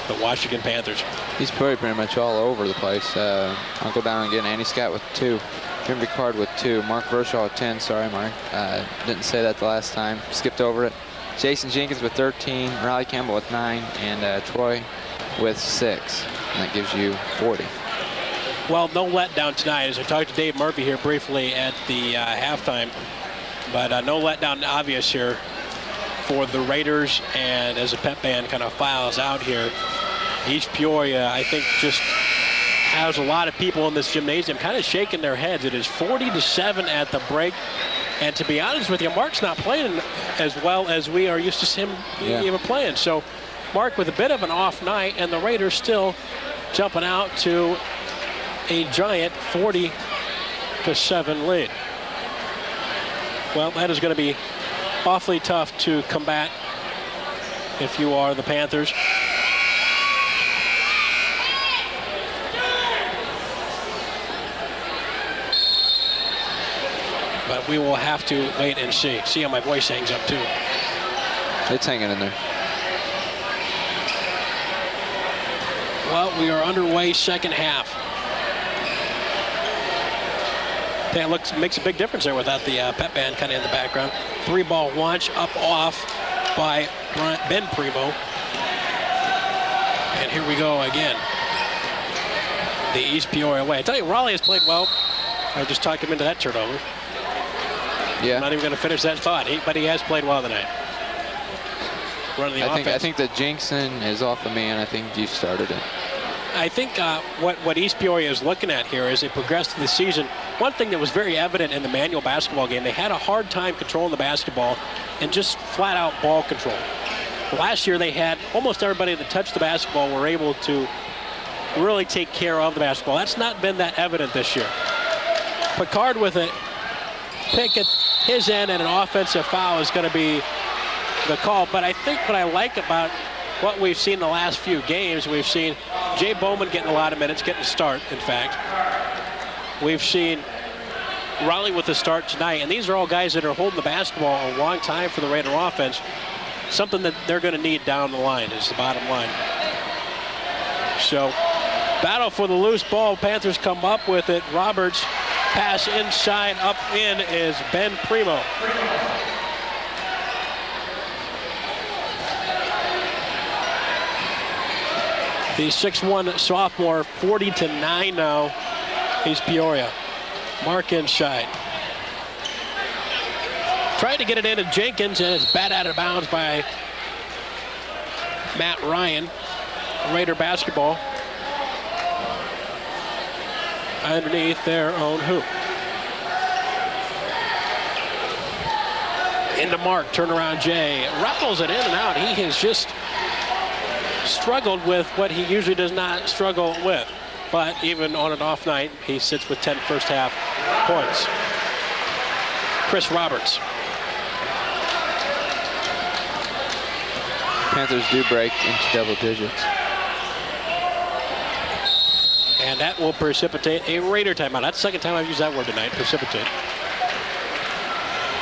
[SPEAKER 1] the Washington Panthers.
[SPEAKER 2] He's pretty much all over the place. I'll go down again. Andy Scott with 2. Jim Ricard with 2. Mark Verschaw with 10. Sorry, Mark. Didn't say that the last time. Skipped over it. Jason Jenkins with 13. Riley Campbell with 9. And Troy with 6. And that gives you 40.
[SPEAKER 1] Well, no letdown tonight, as I talked to Dave Murphy here briefly at the halftime. But no letdown obvious here for the Raiders. And as the pep band kind of files out here, East Peoria, I think, just has a lot of people in this gymnasium kind of shaking their heads. It is 40-7 at the break. And to be honest with you, Mark's not playing as well as we are used to see him even playing. So Mark with a bit of an off night, and the Raiders still jumping out to a giant 40-7 lead. Well, that is going to be awfully tough to combat if you are the Panthers. But we will have to wait and see. See how my voice hangs up too.
[SPEAKER 2] It's hanging in there.
[SPEAKER 1] Well, we are underway second half. That makes a big difference there without the pep band kind of in the background. 3-ball launch up off by Ben Primo. And here we go again. The East Peoria way. I tell you, Raleigh has played well. I just talked him into that turnover.
[SPEAKER 2] Yeah.
[SPEAKER 1] I'm not even going to finish that thought, but he has played well tonight. Running the offense.
[SPEAKER 2] I think that Jinxon is off the man. I think you started it.
[SPEAKER 1] I think what East Peoria is looking at here as they progress through the season, one thing that was very evident in the Manual basketball game, they had a hard time controlling the basketball and just flat-out ball control. Last year they had almost everybody that touched the basketball were able to really take care of the basketball. That's not been that evident this year. Picard with a pick at his end, and an offensive foul is going to be the call. But I think what I like about what we've seen the last few games, we've seen Jay Bowman getting a lot of minutes, getting a start, in fact. We've seen Raleigh with the start tonight, and these are all guys that are holding the basketball a long time for the Raider offense. Something that they're going to need down the line is the bottom line. So, battle for the loose ball. Panthers come up with it. Roberts pass inside, up in is Ben Primo. The 6'1" sophomore, 40-9 now. He's Peoria. Mark inside. Tried to get it into Jenkins, and it's bat out of bounds by Matt Ryan. Raider basketball underneath their own hoop. Into Mark, turnaround Jay. Rattles it in and out. He has just struggled with what he usually does not struggle with. But even on an off night, he sits with 10 first half points. Chris Roberts.
[SPEAKER 2] Panthers do break into double digits.
[SPEAKER 1] And that will precipitate a Raider timeout. That's the second time I've used that word tonight, precipitate.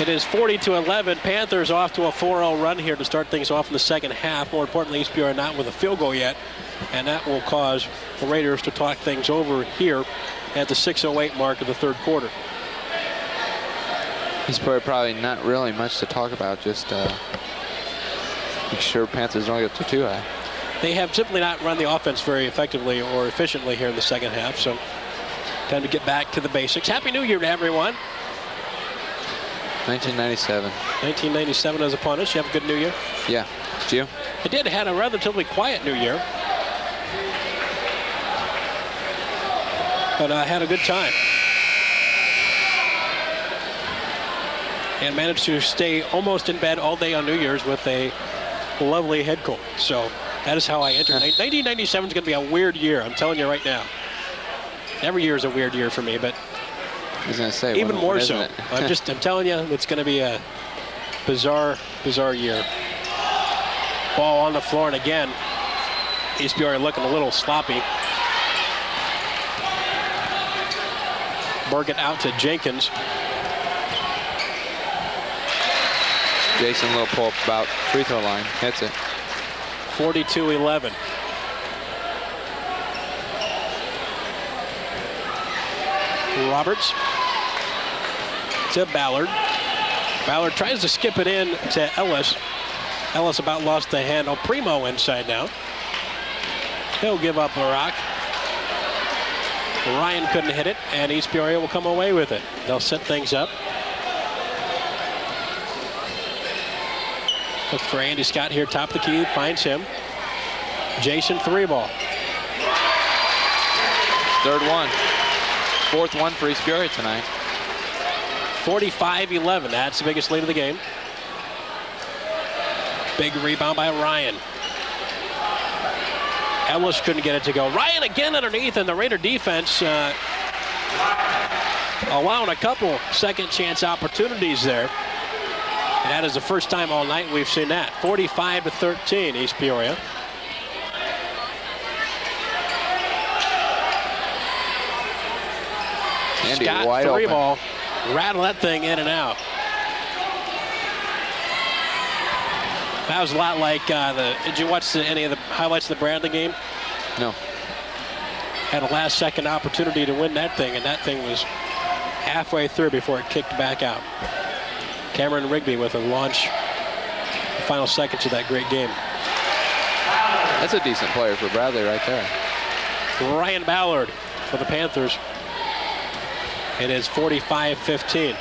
[SPEAKER 1] It is 40-11. Panthers off to a 4-0 run here to start things off in the second half. More importantly, East Peoria not with a field goal yet. And that will cause the Raiders to talk things over here at the 6:08 mark of the third quarter.
[SPEAKER 2] East Peoria probably not really much to talk about, just make sure Panthers don't get too high.
[SPEAKER 1] They have simply not run the offense very effectively or efficiently here in the second half, so time to get back to the basics. Happy New Year to everyone.
[SPEAKER 2] 1997.
[SPEAKER 1] 1997 is upon us. You have a good New Year?
[SPEAKER 2] Yeah. Did you?
[SPEAKER 1] I did. Had a relatively quiet New Year. But I had a good time. And managed to stay almost in bed all day on New Year's with a lovely head cold. So that is how I entered. 1997 is going to be a weird year. I'm telling you right now. Every year is a weird year for me, but
[SPEAKER 2] I was going to say,
[SPEAKER 1] even more
[SPEAKER 2] when
[SPEAKER 1] so. I'm telling you, it's going to be a bizarre year. Ball on the floor, and again, East Peoria looking a little sloppy. Burgett out to Jenkins.
[SPEAKER 2] Jason, little pull up about free throw line. Hits it.
[SPEAKER 1] 42-11. Roberts to Ballard. Ballard tries to skip it in to Ellis. Ellis about lost the handle. Primo inside now. He'll give up a rock. Ryan couldn't hit it, and East Peoria will come away with it. They'll set things up. Look for Andy Scott here, top of the key, finds him. Jason, 3-ball.
[SPEAKER 2] Third one. Fourth one for East Peoria tonight.
[SPEAKER 1] 45-11, that's the biggest lead of the game. Big rebound by Ryan. Ellis couldn't get it to go. Ryan again underneath, and the Raider defense allowing a couple second chance opportunities there. And that is the first time all night we've seen that. 45-13, East Peoria.
[SPEAKER 2] Andy,
[SPEAKER 1] Scott,
[SPEAKER 2] wide
[SPEAKER 1] 3-ball. Rattle that thing in and out. That was a lot like did you watch any of the highlights of the Bradley game?
[SPEAKER 2] No.
[SPEAKER 1] Had a last-second opportunity to win that thing, and that thing was halfway through before it kicked back out. Cameron Rigby with a launch, the final seconds of that great game.
[SPEAKER 2] That's a decent player for Bradley right there.
[SPEAKER 1] Ryan Ballard for the Panthers. It is 45-15.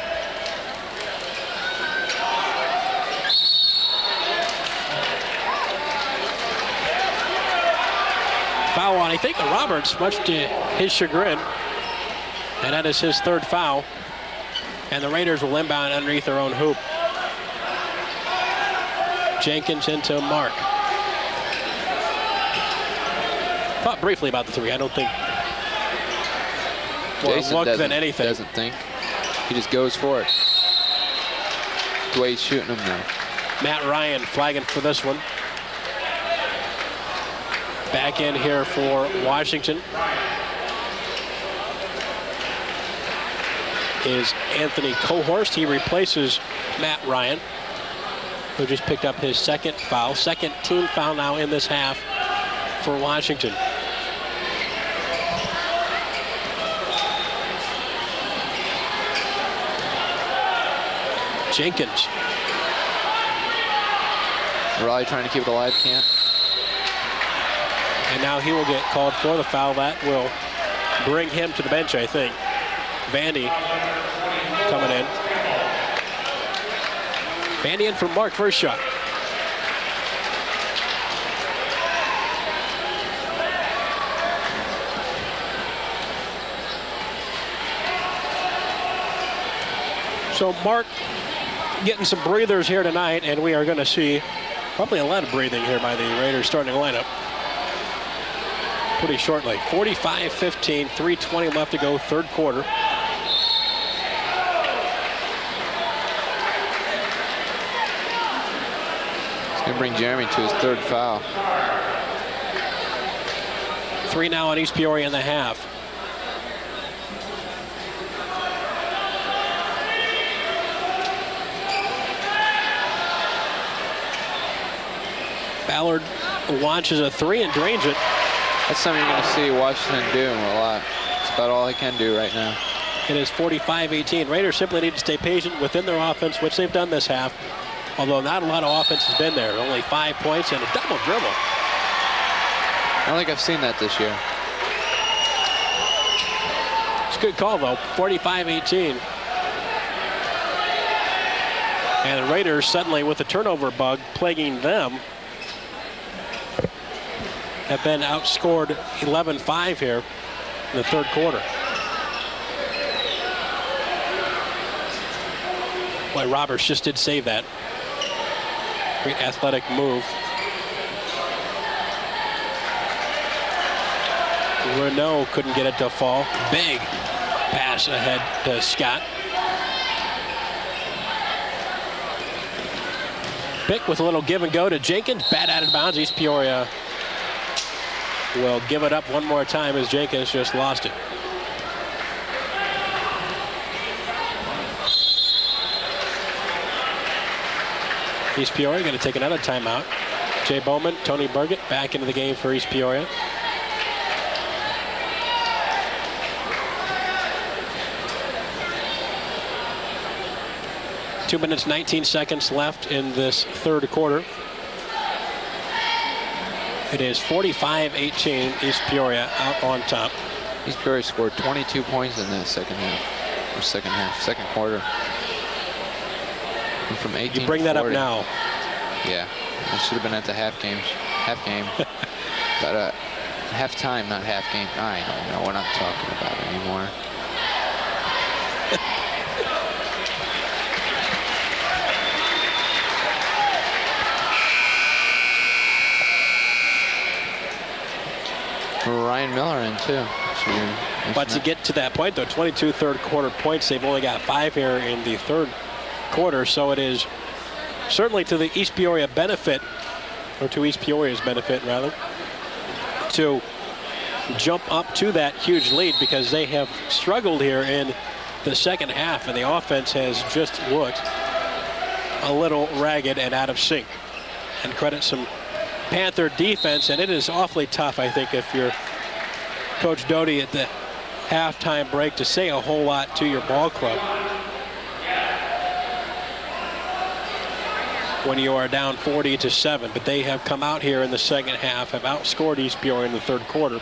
[SPEAKER 1] Foul on, I think, Roberts, much to his chagrin. And that is his third foul. And the Raiders will inbound underneath their own hoop. Jenkins into Mark. Thought briefly about the three. I don't think more luck than anything.
[SPEAKER 2] Doesn't think. He just goes for it. The way he's shooting them now.
[SPEAKER 1] Matt Ryan flagging for this one. Back in here for Washington is Anthony Cohorst. He replaces Matt Ryan, who just picked up his second foul. Second team foul now in this half for Washington. Jenkins.
[SPEAKER 2] Raleigh trying to keep it alive, can't.
[SPEAKER 1] And now he will get called for the foul. That will bring him to the bench, I think. Vandy coming in. Vandy in for Mark, first shot. So Mark getting some breathers here tonight, and we are going to see probably a lot of breathing here by the Raiders starting lineup pretty shortly. 45-15, 3:20 left to go, third quarter.
[SPEAKER 2] He's going to bring Jeremy to his third foul.
[SPEAKER 1] 3 now on East Peoria in the half. Ballard launches a three and drains it.
[SPEAKER 2] That's something you're going to see Washington doing a lot. It's about all he can do right now.
[SPEAKER 1] It is 45-18. Raiders simply need to stay patient within their offense, which they've done this half. Although not a lot of offense has been there. Only 5 points and a double dribble.
[SPEAKER 2] I don't think I've seen that this year.
[SPEAKER 1] It's a good call, though. 45-18. And the Raiders suddenly, with the turnover bug plaguing them, have been outscored 11-5 here in the third quarter. Boy, Roberts just did save that. Great athletic move. Renault couldn't get it to fall. Big pass ahead to Scott. Pick with a little give and go to Jenkins. Bat out of bounds. East Peoria will give it up one more time as Jenkins just lost it. East Peoria going to take another timeout. Jay Bowman, Tony Burgett back into the game for East Peoria. Two minutes, 19 seconds left in this third quarter. It is 45-18, East Peoria out on top.
[SPEAKER 2] East Peoria scored 22 points in that second quarter. And from 18
[SPEAKER 1] you bring that up
[SPEAKER 2] 40.
[SPEAKER 1] now.
[SPEAKER 2] Yeah, I should have been at the half game. But half time, not half game. I don't know. We're not talking about it anymore. Ryan Miller in too.
[SPEAKER 1] But to get to that point, though, 22 third quarter points. They've only got 5 here in the third quarter, so it is certainly to the East Peoria benefit, or to East Peoria's benefit, rather, to jump up to that huge lead, because they have struggled here in the second half, and the offense has just looked a little ragged and out of sync. And credit some Panther defense, and it is awfully tough, I think, if you're Coach Doty at the halftime break, to say a whole lot to your ball club when you are down 40-7. But they have come out here in the second half, have outscored East Peoria in the third quarter,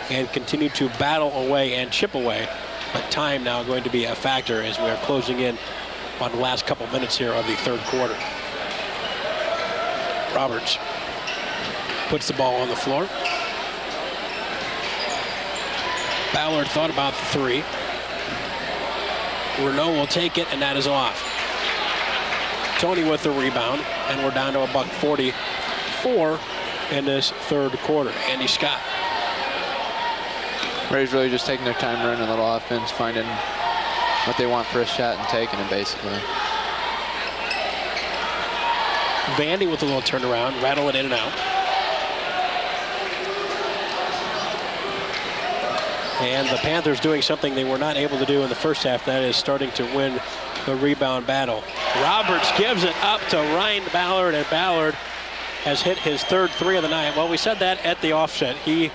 [SPEAKER 1] and continue to battle away and chip away. But time now going to be a factor as we are closing in on the last couple minutes here of the third quarter. Roberts puts the ball on the floor. Ballard thought about the 3. Renault will take it, and that is off. Tony with the rebound, and we're down to $1:44 in this third quarter. Andy Scott.
[SPEAKER 2] Ray's really just taking their time, running a little offense, finding what they want for a shot and taking it, basically.
[SPEAKER 1] Vandy with a little turnaround, rattle it in and out. And the Panthers doing something they were not able to do in the first half, that is starting to win the rebound battle. Roberts gives it up to Ryan Ballard, and Ballard has hit his third 3 of the night. Well, we said that at the offset. He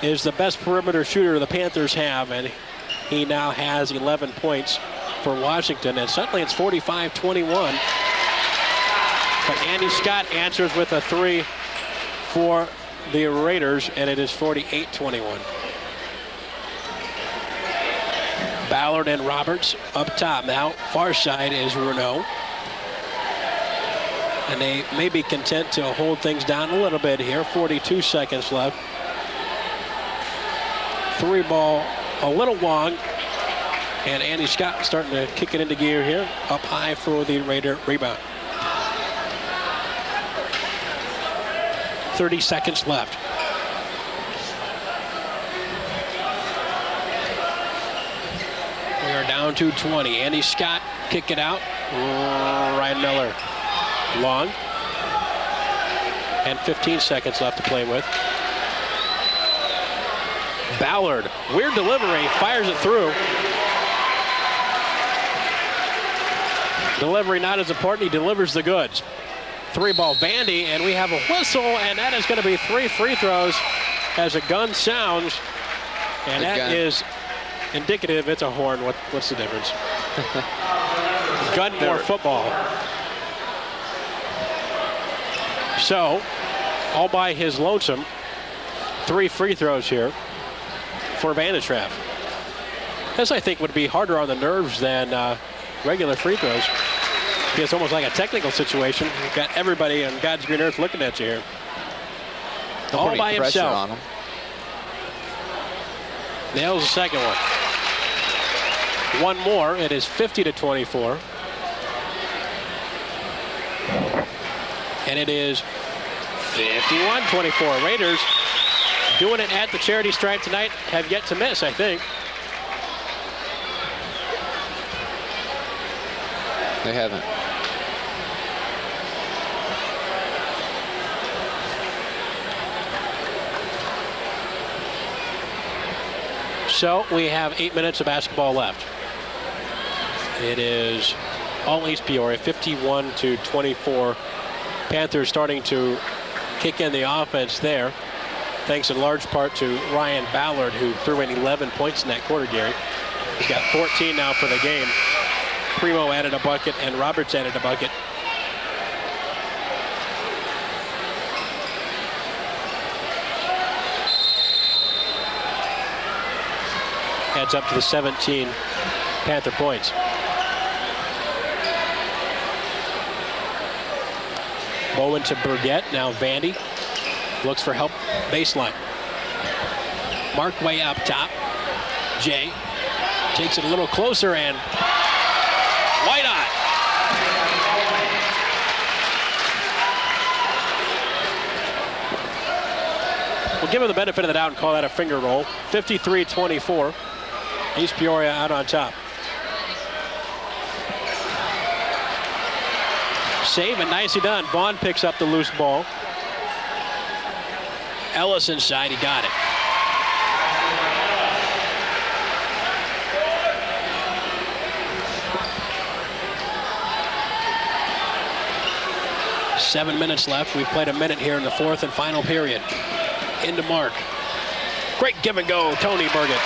[SPEAKER 1] is the best perimeter shooter the Panthers have, and he now has 11 points for Washington, and suddenly it's 45-21. But Andy Scott answers with a 3 for the Raiders, and it is 48-21. Ballard and Roberts up top. Now, far side is Renault. And they may be content to hold things down a little bit here. 42 seconds left. 3 ball a little long. And Andy Scott starting to kick it into gear here. Up high for the Raider rebound. 30 seconds left. We are down to 20. Andy Scott kick it out. Ryan Miller long. And 15 seconds left to play with. Ballard, weird delivery, fires it through. Delivery not as important, he delivers the goods. 3 ball Vandy, and we have a whistle, and that is going to be 3 free throws as a gun sounds. And that is indicative. It's a horn. What's the difference? Gun more football. So, all by his lonesome, 3 free throws here for Vandertraff. This, I think, would be harder on the nerves than regular free throws. It's almost like a technical situation. You've got everybody on God's green earth looking at you here. All by himself. On him. Nails the second one. One more. It is 50-24. And it is 51-24. Raiders doing it at the Charity Stripe tonight. Have yet to miss, I think.
[SPEAKER 2] They haven't.
[SPEAKER 1] So we have 8 minutes of basketball left. It is all East Peoria, 51-24. Panthers starting to kick in the offense there, thanks in large part to Ryan Ballard, who threw in 11 points in that quarter, Gary. He's got 14 now for the game. Primo added a bucket, and Roberts added a bucket. Adds up to the 17 Panther points. Bowen to Burgett. Now Vandy looks for help baseline. Mark way up top. Jay takes it a little closer and White on. We'll give him the benefit of the doubt and call that a finger roll. 53-24. East Peoria out on top. Save and nicely done. Vaughn picks up the loose ball. Ellis inside, he got it. Seven minutes left. We've played a minute here in the fourth and final period. Into Mark. Great give and go, Tony Burgett.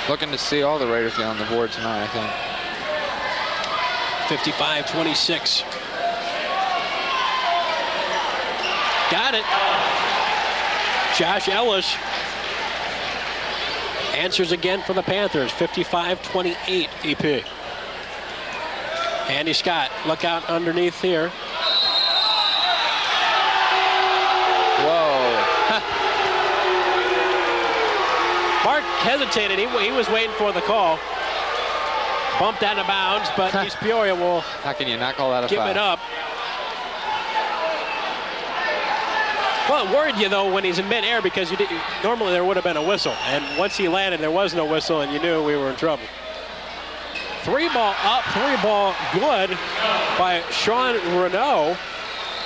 [SPEAKER 2] Looking to see all the Raiders get on the board tonight, I think.
[SPEAKER 1] 55-26. Got it. Josh Ellis answers again for the Panthers. 55-28 EP. Andy Scott, look out underneath here.
[SPEAKER 2] Whoa.
[SPEAKER 1] Mark hesitated. He was waiting for the call. Bumped out of bounds, but East Peoria will
[SPEAKER 2] How can you not call that a
[SPEAKER 1] give
[SPEAKER 2] foul?
[SPEAKER 1] it up. Well, it worried you, though, when he's in midair because normally there would have been a whistle. And once he landed, there was no whistle, and you knew we were in trouble. 3-ball up, 3-ball good by Sean Renault,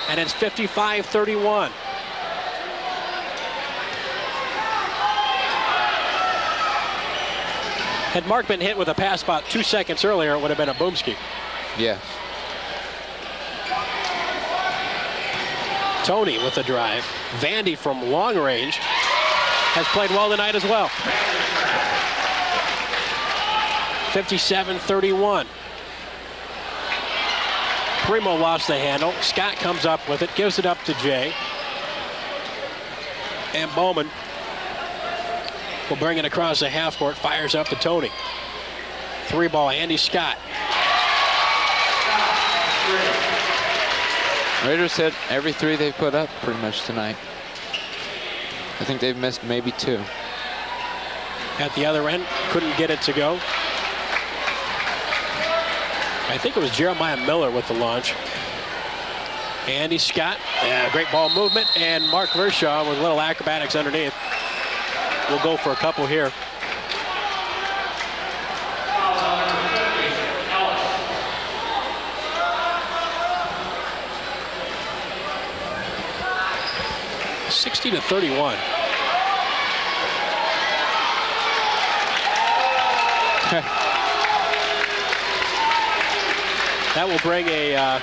[SPEAKER 1] and it's 55-31. Had Mark been hit with a pass about 2 seconds earlier, it would have been a boomski.
[SPEAKER 2] Yeah.
[SPEAKER 1] Tony with the drive. Vandy from long range has played well tonight as well. 57-31. Primo lost the handle. Scott comes up with it, gives it up to Jay. And Bowman will bring it across the half court, fires up to Tony. 3-ball, Andy Scott.
[SPEAKER 2] Raiders hit every three they've put up pretty much tonight. I think they've missed maybe 2.
[SPEAKER 1] At the other end, couldn't get it to go. I think it was Jeremiah Miller with the launch. Andy Scott, yeah, great ball movement, and Mark Vershaw with a little acrobatics underneath. We'll go for a couple here. (60-31). That will bring a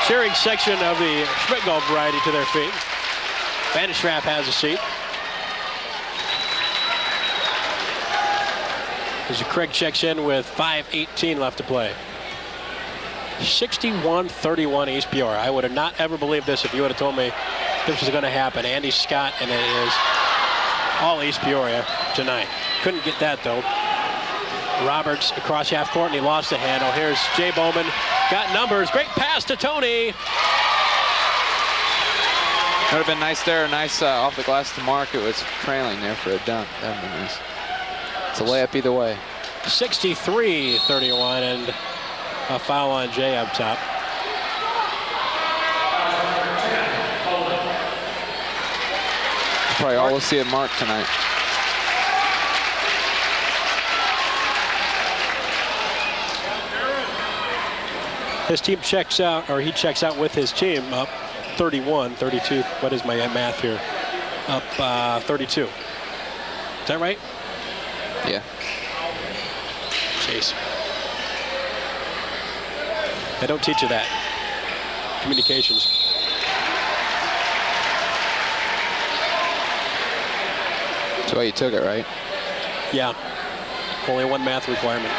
[SPEAKER 1] cheering section of the Schmidt-Golf variety to their feet. Vanderstraff has a seat. As Craig checks in with 5:18 left to play. 61-31 East Peoria. I would have not ever believed this if you would have told me this was going to happen. Andy Scott, and it is all East Peoria tonight. Couldn't get that, though. Roberts across half court, and he lost the handle. Here's Jay Bowman. Got numbers. Great pass to Tony.
[SPEAKER 2] That would have been nice there. Nice off the glass to Mark. It was trailing there for a dunk. That would be nice. It's a layup either way.
[SPEAKER 1] 63-31, and a foul on Jay up top.
[SPEAKER 2] Probably all we'll see at Mark tonight.
[SPEAKER 1] His team checks out, or he checks out with his team up 31, 32. What is my math here? Up 32. Is that right?
[SPEAKER 2] Yeah.
[SPEAKER 1] Chase. They don't teach you that. Communications.
[SPEAKER 2] That's why you took it, right?
[SPEAKER 1] Yeah. Only one math requirement.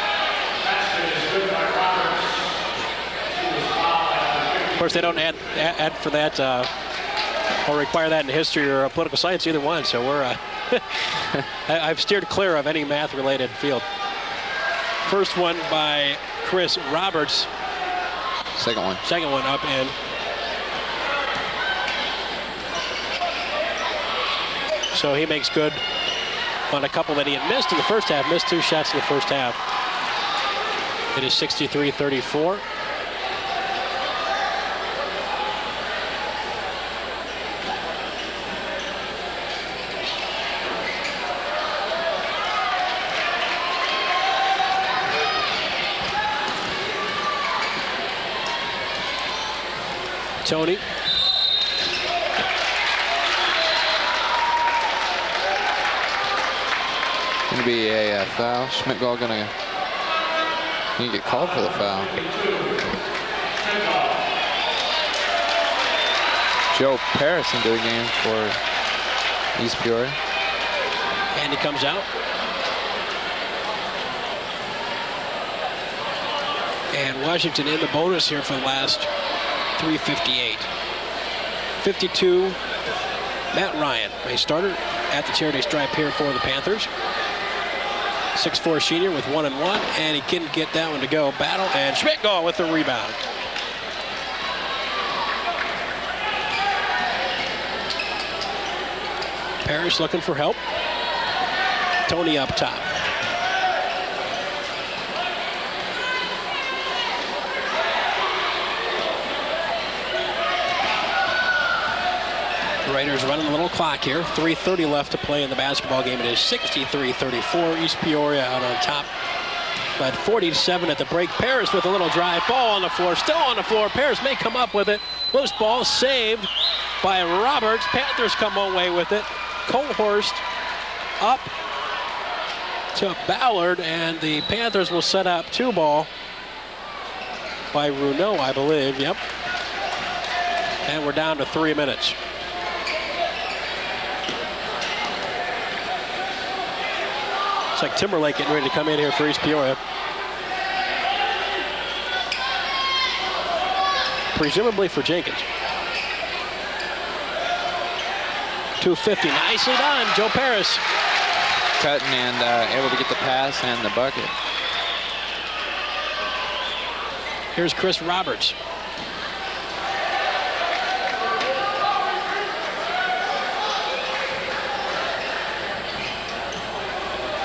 [SPEAKER 1] Of course, they don't add for that or require that in history or political science, either one. So we're I've steered clear of any math-related field. First one by Chris Roberts.
[SPEAKER 2] Second one.
[SPEAKER 1] Second one up in. So he makes good on a couple that he had missed in the first half. Missed 2 shots in the first half. It is 63-34. Tony.
[SPEAKER 2] Going to be a foul. Schmidt-Gall going to get called for the foul. Joe Paris into the game for East Peoria.
[SPEAKER 1] And he comes out. And Washington in the bonus here for the last 3:58. 52, Matt Ryan, a starter at the charity stripe here for the Panthers. 6'4" senior with 1 and 1, and he couldn't get that one to go. Battle, and Schmidt-Gall with the rebound. Parrish looking for help. Tony up top. Raiders running a little clock here. 3:30 left to play in the basketball game. It is 63-34. East Peoria out on top. But 40-7 at the break. Paris with a little drive. Ball on the floor. Still on the floor. Paris may come up with it. Loose ball saved by Roberts. Panthers come away with it. Colhorst up to Ballard. And the Panthers will set up 2 ball by Runeau, I believe. Yep. And we're down to 3 minutes. Like Timberlake getting ready to come in here for East Peoria. Presumably for Jenkins. 250, nicely done, Joe Paris.
[SPEAKER 2] Cutting and able to get the pass and the bucket.
[SPEAKER 1] Here's Chris Roberts.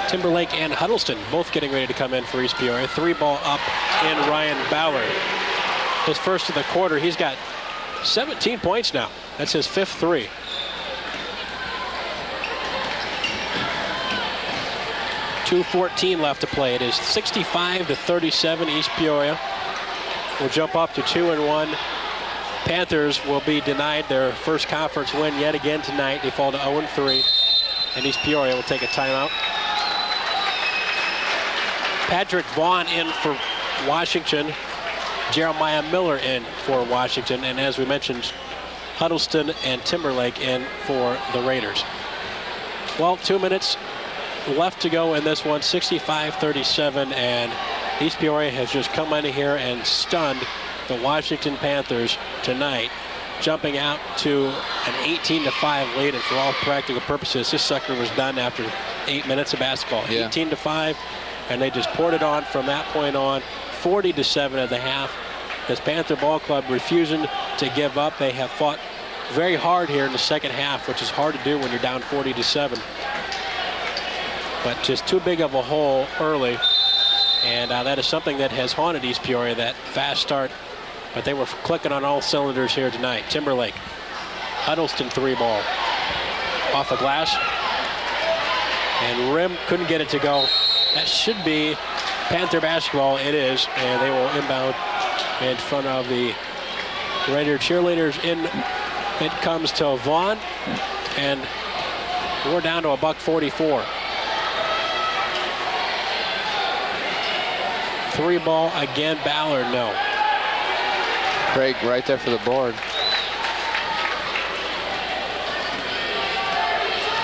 [SPEAKER 1] Timberlake and Huddleston both getting ready to come in for East Peoria. 3 ball up in Ryan Ballard. His first of the quarter. He's got 17 points now. That's his 5th 3. .214 left to play. It is 65-37 East Peoria. Will jump up to 2 and 1. Panthers will be denied their first conference win yet again tonight. They fall to 0 and 3. And East Peoria will take a timeout. Patrick Vaughn in for Washington. Jeremiah Miller in for Washington. And as we mentioned, Huddleston and Timberlake in for the Raiders. Well, 2 minutes left to go in this one. 65-37. And East Peoria has just come in here and stunned the Washington Panthers tonight, jumping out to an 18-5 lead. And for all practical purposes, this sucker was done after 8 minutes of basketball. Yeah. 18-5. And they just poured it on from that point on. 40-7 at the half. This Panther ball club refusing to give up. They have fought very hard here in the second half, which is hard to do when you're down 40-7. But just too big of a hole early. And that is something that has haunted East Peoria, that fast start. But they were clicking on all cylinders here tonight. Timberlake. Huddleston 3 ball. Off the glass. And rim couldn't get it to go. That should be Panther basketball. It is, and they will inbound in front of the Raider cheerleaders. In it comes to Vaughn, and we're down to $1:44. 3 ball again. Ballard, no.
[SPEAKER 2] Craig right there for the board.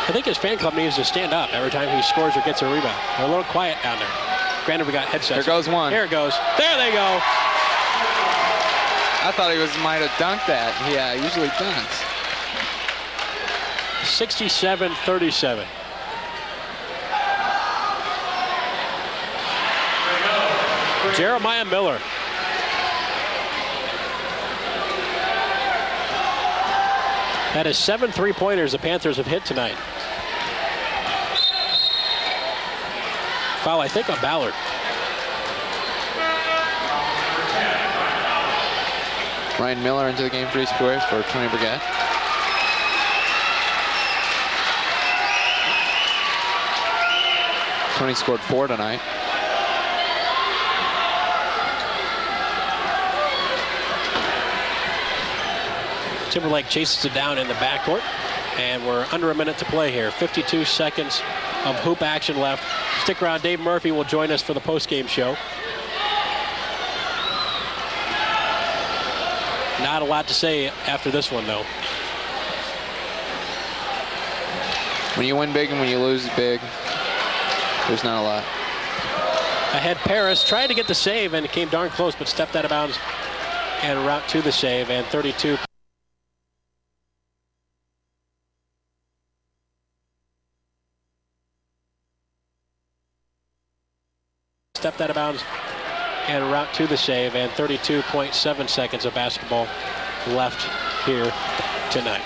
[SPEAKER 1] I think his fan club needs to stand up every time he scores or gets a rebound. They're a little quiet down there. Granted, we got headsets.
[SPEAKER 2] There goes one.
[SPEAKER 1] There it goes. There they go.
[SPEAKER 2] I thought he might have dunked that. Yeah, usually dunks.
[SPEAKER 1] 67-37. Jeremiah Miller. That is 7 3-pointers the Panthers have hit tonight. Foul, I think, on Ballard.
[SPEAKER 2] Ryan Miller into the game for East Peoria for Tony Brigette. Tony scored 4 tonight.
[SPEAKER 1] Timberlake chases it down in the backcourt, and we're under a minute to play here. 52 seconds of hoop action left. Stick around. Dave Murphy will join us for the post-game show. Not a lot to say after this one, though.
[SPEAKER 2] When you win big and when you lose big, there's not a lot.
[SPEAKER 1] Ahead Paris tried to get the save, and it came darn close, but stepped out of bounds and route to the save, and 32. Stepped out of bounds and route to the save, and 32.7 seconds of basketball left here tonight.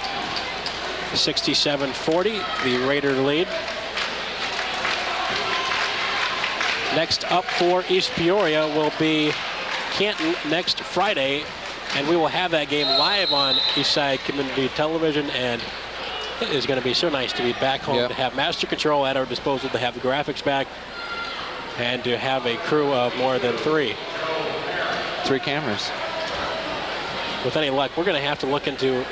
[SPEAKER 1] 67-40, the Raider lead. Next up for East Peoria will be Canton next Friday, and we will have that game live on Eastside Community Television, and it is going to be so nice to be back home, to have master control at our disposal, to have the graphics back, and to have a crew of more than 3.
[SPEAKER 2] 3 cameras.
[SPEAKER 1] With any luck, we're going to have to look into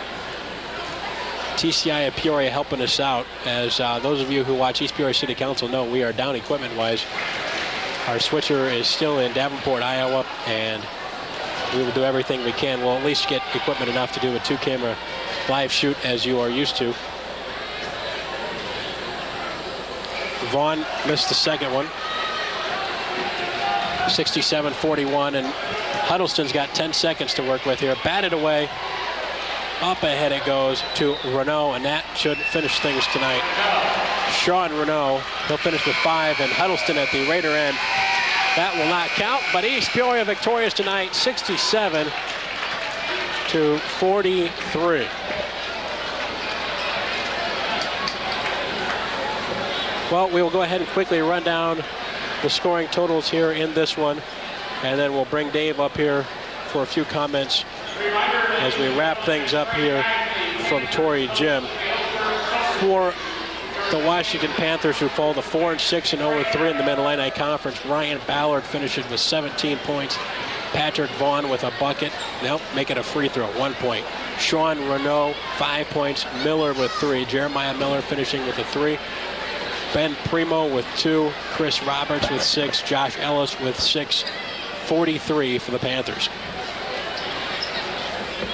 [SPEAKER 1] TCI of Peoria helping us out. As those of you who watch East Peoria City Council know, we are down equipment-wise. Our switcher is still in Davenport, Iowa, and we will do everything we can. We'll at least get equipment enough to do a 2-camera live shoot as you are used to. Vaughn missed the second one. 67-41, and Huddleston's got 10 seconds to work with here. Batted away. Up ahead it goes to Renault, and that should finish things tonight. Sean Renault, he'll finish with 5, and Huddleston at the Raider end. That will not count, but East Peoria victorious tonight, 67-43. Well, we will go ahead and quickly run down the scoring totals here in this one, and then we'll bring Dave up here for a few comments as we wrap things up here from Torrey Gym. For the Washington Panthers, who fall to 4-6 and 0-3 in the Mid-Illini Conference, Ryan Ballard finishes with 17 points. Patrick Vaughn with a bucket. Nope, make it a free throw, 1 point. Sean Renault, 5 points. Miller with 3. Jeremiah Miller finishing with a 3. Ben Primo with 2, Chris Roberts with 6, Josh Ellis with 6, 43 for the Panthers.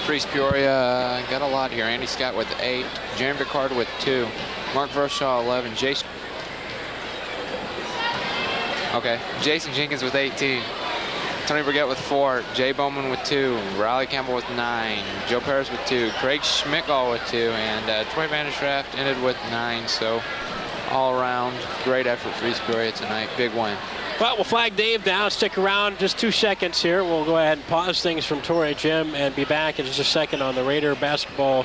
[SPEAKER 2] For East Peoria, got a lot here. Andy Scott with 8, Jeremy Picard with 2, Mark Vershaw 11, Jason Jenkins with 18, Tony Brigette with 4, Jay Bowman with 2, Riley Campbell with 9, Joe Paris with 2, Craig Schmickall with 2, and Troy Vanderschaft ended with 9. So all around, great effort for East Peoria tonight. Big win.
[SPEAKER 1] Well, we'll flag Dave down. Stick around just 2 seconds here. We'll go ahead and pause things from Torrey Gym and be back in just a second on the Raider basketball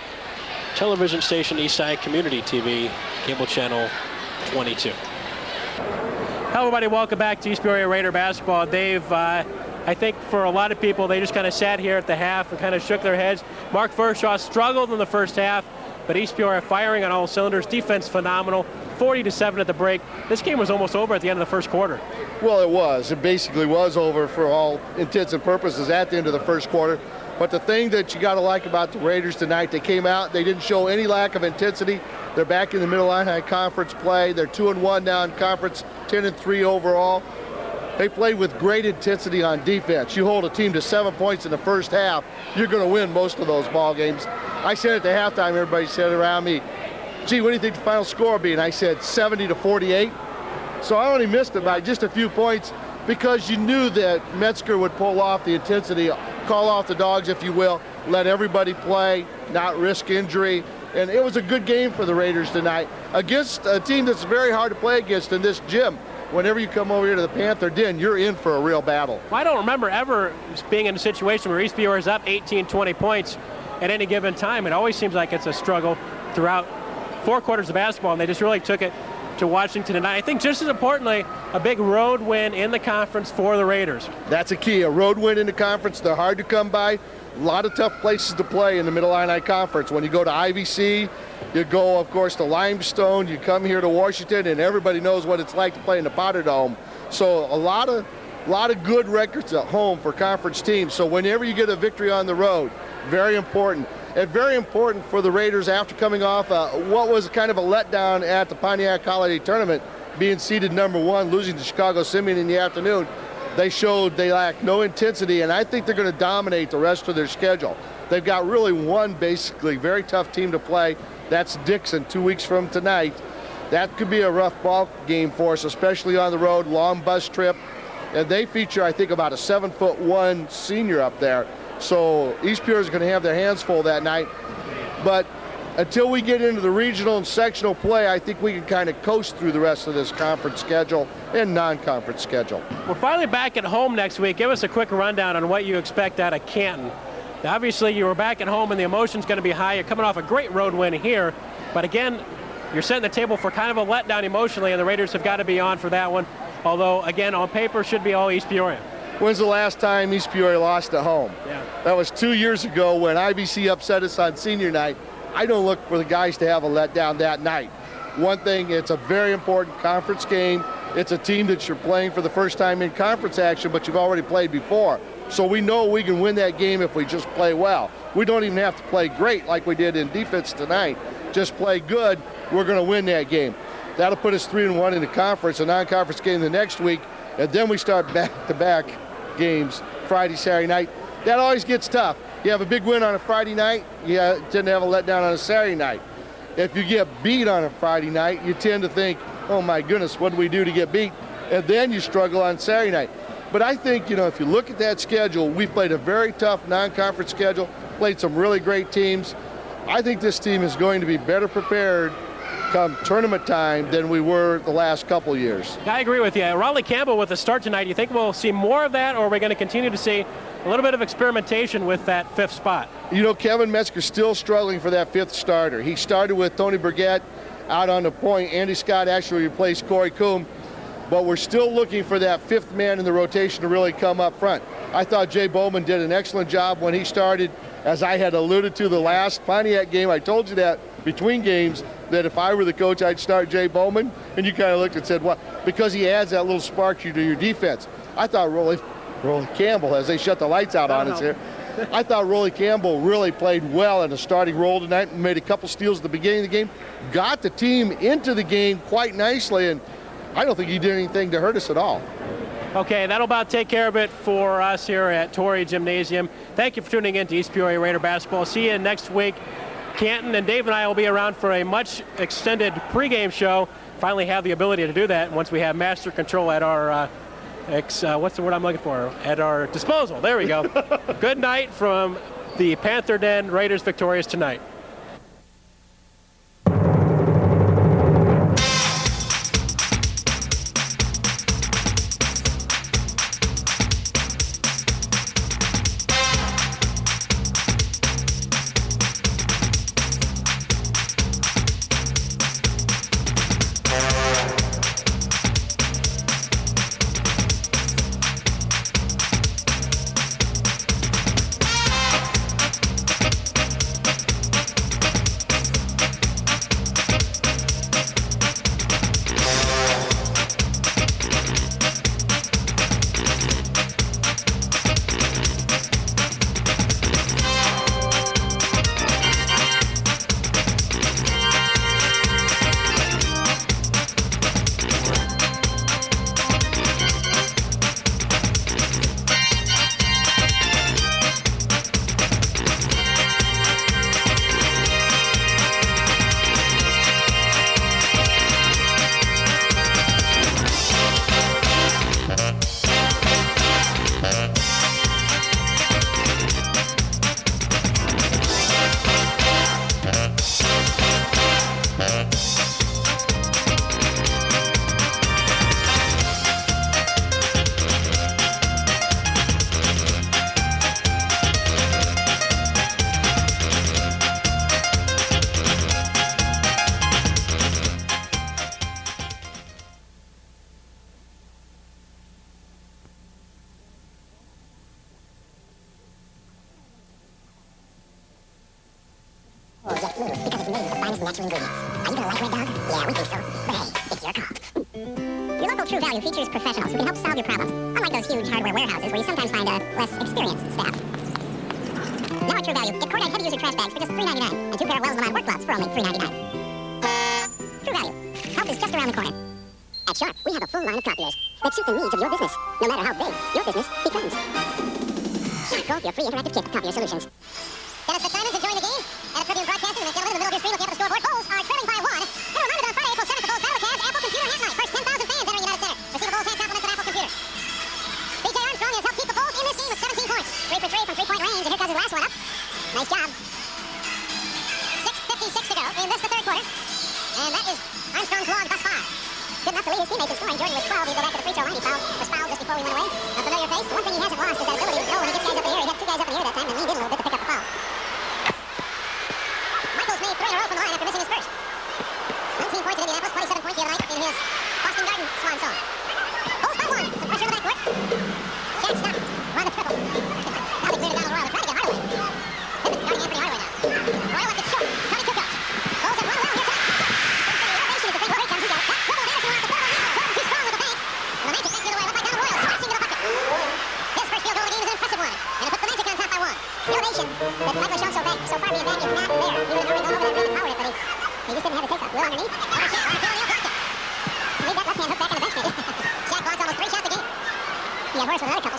[SPEAKER 1] television station, Eastside Community TV, cable channel 22. Hello, everybody. Welcome back to East Peoria Raider basketball. Dave, I think for a lot of people, they just kind of sat here at the half and kind of shook their heads. Mark Vershaw struggled in the first half, but East Peoria firing on all cylinders. Defense phenomenal. 40-7 at the break. This game was almost over at the end of the first quarter.
[SPEAKER 3] Well, it was. It basically was over for all intents and purposes at the end of the first quarter. But the thing that you got to like about the Raiders tonight, they came out, they didn't show any lack of intensity. They're back in the Mid-Illini Conference play. They're 2-1 now in conference, 10-3 overall. They played with great intensity on defense. You hold a team to 7 points in the first half, you're going to win most of those ball games. I said at the halftime, everybody said around me, gee, what do you think the final score will be? And I said 70-48. So I only missed it by just a few points because you knew that Metzger would pull off the intensity, call off the dogs, if you will, let everybody play, not risk injury. And it was a good game for the Raiders tonight against a team that's very hard to play against in this gym. whenever you come over here to the Panther Den, you're in for a real battle.
[SPEAKER 1] Well, I don't remember ever being in a situation where East Peoria is up 18, 20 points at any given time. It always seems like it's a struggle throughout 4 quarters of basketball, and they just really took it to Washington tonight. I think just as importantly, a big road win in the conference for the Raiders.
[SPEAKER 3] That's a key, a road win in the conference. They're hard to come by. A lot of tough places to play in the Mid-Illini Conference. When you go to IVC, you go, of course, to Limestone, you come here to Washington, and everybody knows what it's like to play in the Potter Dome. So a lot of good records at home for conference teams. So whenever you get a victory on the road, very important. And very important for the Raiders after coming off what was kind of a letdown at the Pontiac Holiday Tournament, being seeded #1, losing to Chicago Simeon in the afternoon. They showed they lack no intensity, and I think they're going to dominate the rest of their schedule. They've got really one basically very tough team to play. That's Dixon 2 weeks from tonight. That could be a rough ball game for us, especially on the road, long bus trip. And they feature, I think, about a 7'1" senior up there. So East Peoria is going to have their hands full that night. But until we get into the regional and sectional play, I think we can kind of coast through the rest of this conference schedule and non-conference schedule.
[SPEAKER 1] We're finally back at home next week. Give us a quick rundown on what you expect out of Canton. Obviously, you were back at home and the emotion's going to be high. You're coming off a great road win here. But again, you're setting the table for kind of a letdown emotionally, and the Raiders have got to be on for that one. Although, again, on paper, should be all East Peoria.
[SPEAKER 3] When's the last time East Peoria lost at home?
[SPEAKER 1] Yeah.
[SPEAKER 3] That was 2 years ago when IBC upset us on senior night. I don't look for the guys to have a letdown that night. One thing, it's a very important conference game. It's a team that you're playing for the first time in conference action, but you've already played before. So we know we can win that game if we just play well. We don't even have to play great like we did in defense tonight. Just play good, we're going to win that game. That'll put us 3-1 in the conference, a non-conference game the next week, and then we start back-to-back games Friday, Saturday night. That always gets tough. You have a big win on a Friday night, you tend to have a letdown on a Saturday night. If you get beat on a Friday night, you tend to think, oh my goodness, what do we do to get beat? And then you struggle on Saturday night. But I think, if you look at that schedule, we played a very tough non-conference schedule, played some really great teams. I think this team is going to be better prepared come tournament time than we were the last couple years.
[SPEAKER 1] I agree with you. Raleigh Campbell with the start tonight, you think we'll see more of that, or are we going to continue to see a little bit of experimentation with that 5th spot?
[SPEAKER 3] Kevin Metzger's still struggling for that 5th starter. He started with Tony Burgett out on the point. Andy Scott actually replaced Corey Coombe, but we're still looking for that 5th man in the rotation to really come up front. I thought Jay Bowman did an excellent job when he started. As I had alluded to the last Pontiac game, I told you that between games, that if I were the coach, I'd start Jay Bowman. And you kind of looked and said, what? Because he adds that little spark to your defense. I thought Rolly Campbell, as they shut the lights out on us here, I thought Rolly Campbell really played well in a starting role tonight and made a couple steals at the beginning of the game, got the team into the game quite nicely, and I don't think he did anything to hurt us at all.
[SPEAKER 1] Okay, that'll about take care of it for us here at Torrey Gymnasium. Thank you for tuning in to East Peoria Raider Basketball. See you next week. Canton and Dave and I will be around for a much extended pregame show. Finally have the ability to do that once we have master control at our, what's the word I'm looking for? At our disposal. There we go. Good night from the Panther Den. Raiders victorious tonight.
[SPEAKER 4] essential ingredients. Are you gonna like Red Dog? Yeah, we think so. But hey, it's your call. Your local True Value features professionals who can help solve your problems, unlike those huge hardware warehouses where you sometimes find a less experienced staff. Now at True Value, get cordite heavy user trash bags for just $3.99 and 2 pair of Wells-Lamont work gloves for only $3.99. True Value. Help is just around the corner. At Sharp, we have a full line of copiers that suit the needs of your business, no matter how big your business becomes. Sharp, go with your free interactive kit of copier solutions. Dennis Fitzsimons enjoying the game. And at Tribune Broadcasting, the gentlemen in the middle of your screen looking at the scoreboard. Bulls are trailing by 1. And a reminder that on Friday, April 7th, the Bulls Battle Apple Computer Hat Night. First 10,000 fans entering United Center. Receive a Bulls hand compliments of Apple Computer. B.J. Armstrong has helped keep the Bulls in this game with 17 points. 3 for 3 from three-point range, and here comes his last one up. Nice job. 6:56 to go in this, the third quarter. And that is Armstrong's log thus far. Good enough to lead his teammates in scoring. Jordan with 12. He'll go back to the free throw line. He was fouled just before we went away. A familiar face. The one thing he hasn't lost is that ability to go when he gets guys up in the air. He had 2 guys up in the air that time and leaned in a little bit to pick up the foul. Michael's made 3 in a row from the line after missing his first. 19 points in Indianapolis, 27 points the other night in his Boston Garden swan song. Bulls by 1. Some pressure in the backcourt. Shaq stopped. Run the triple. Now they cleared it down the Royal. They're trying to get Hardaway. Pippin guarding Anthony Hardaway now. Royal left it short. Tony Kukoc. Bulls have run well here tonight. The elevation is a big one. Here comes he got it. Dribble Harrison around the portal. Jordan too strong with the bank. And the Magic back the other way. Left back down to Royal. Smarts into the bucket. His first field goal of the game is an impressive one. And it puts the Magic on top by 1. The elevation that Michael has shown so far, the advantage is not there. He would have already gone over that rim and powered it, but he just didn't have the take-up. Will underneath. Over Shaq. Peoria blocked it. He made that left hand hook back on the bench, maybe. Shaq blocks almost 3 shots a game. He had Horace with another couple.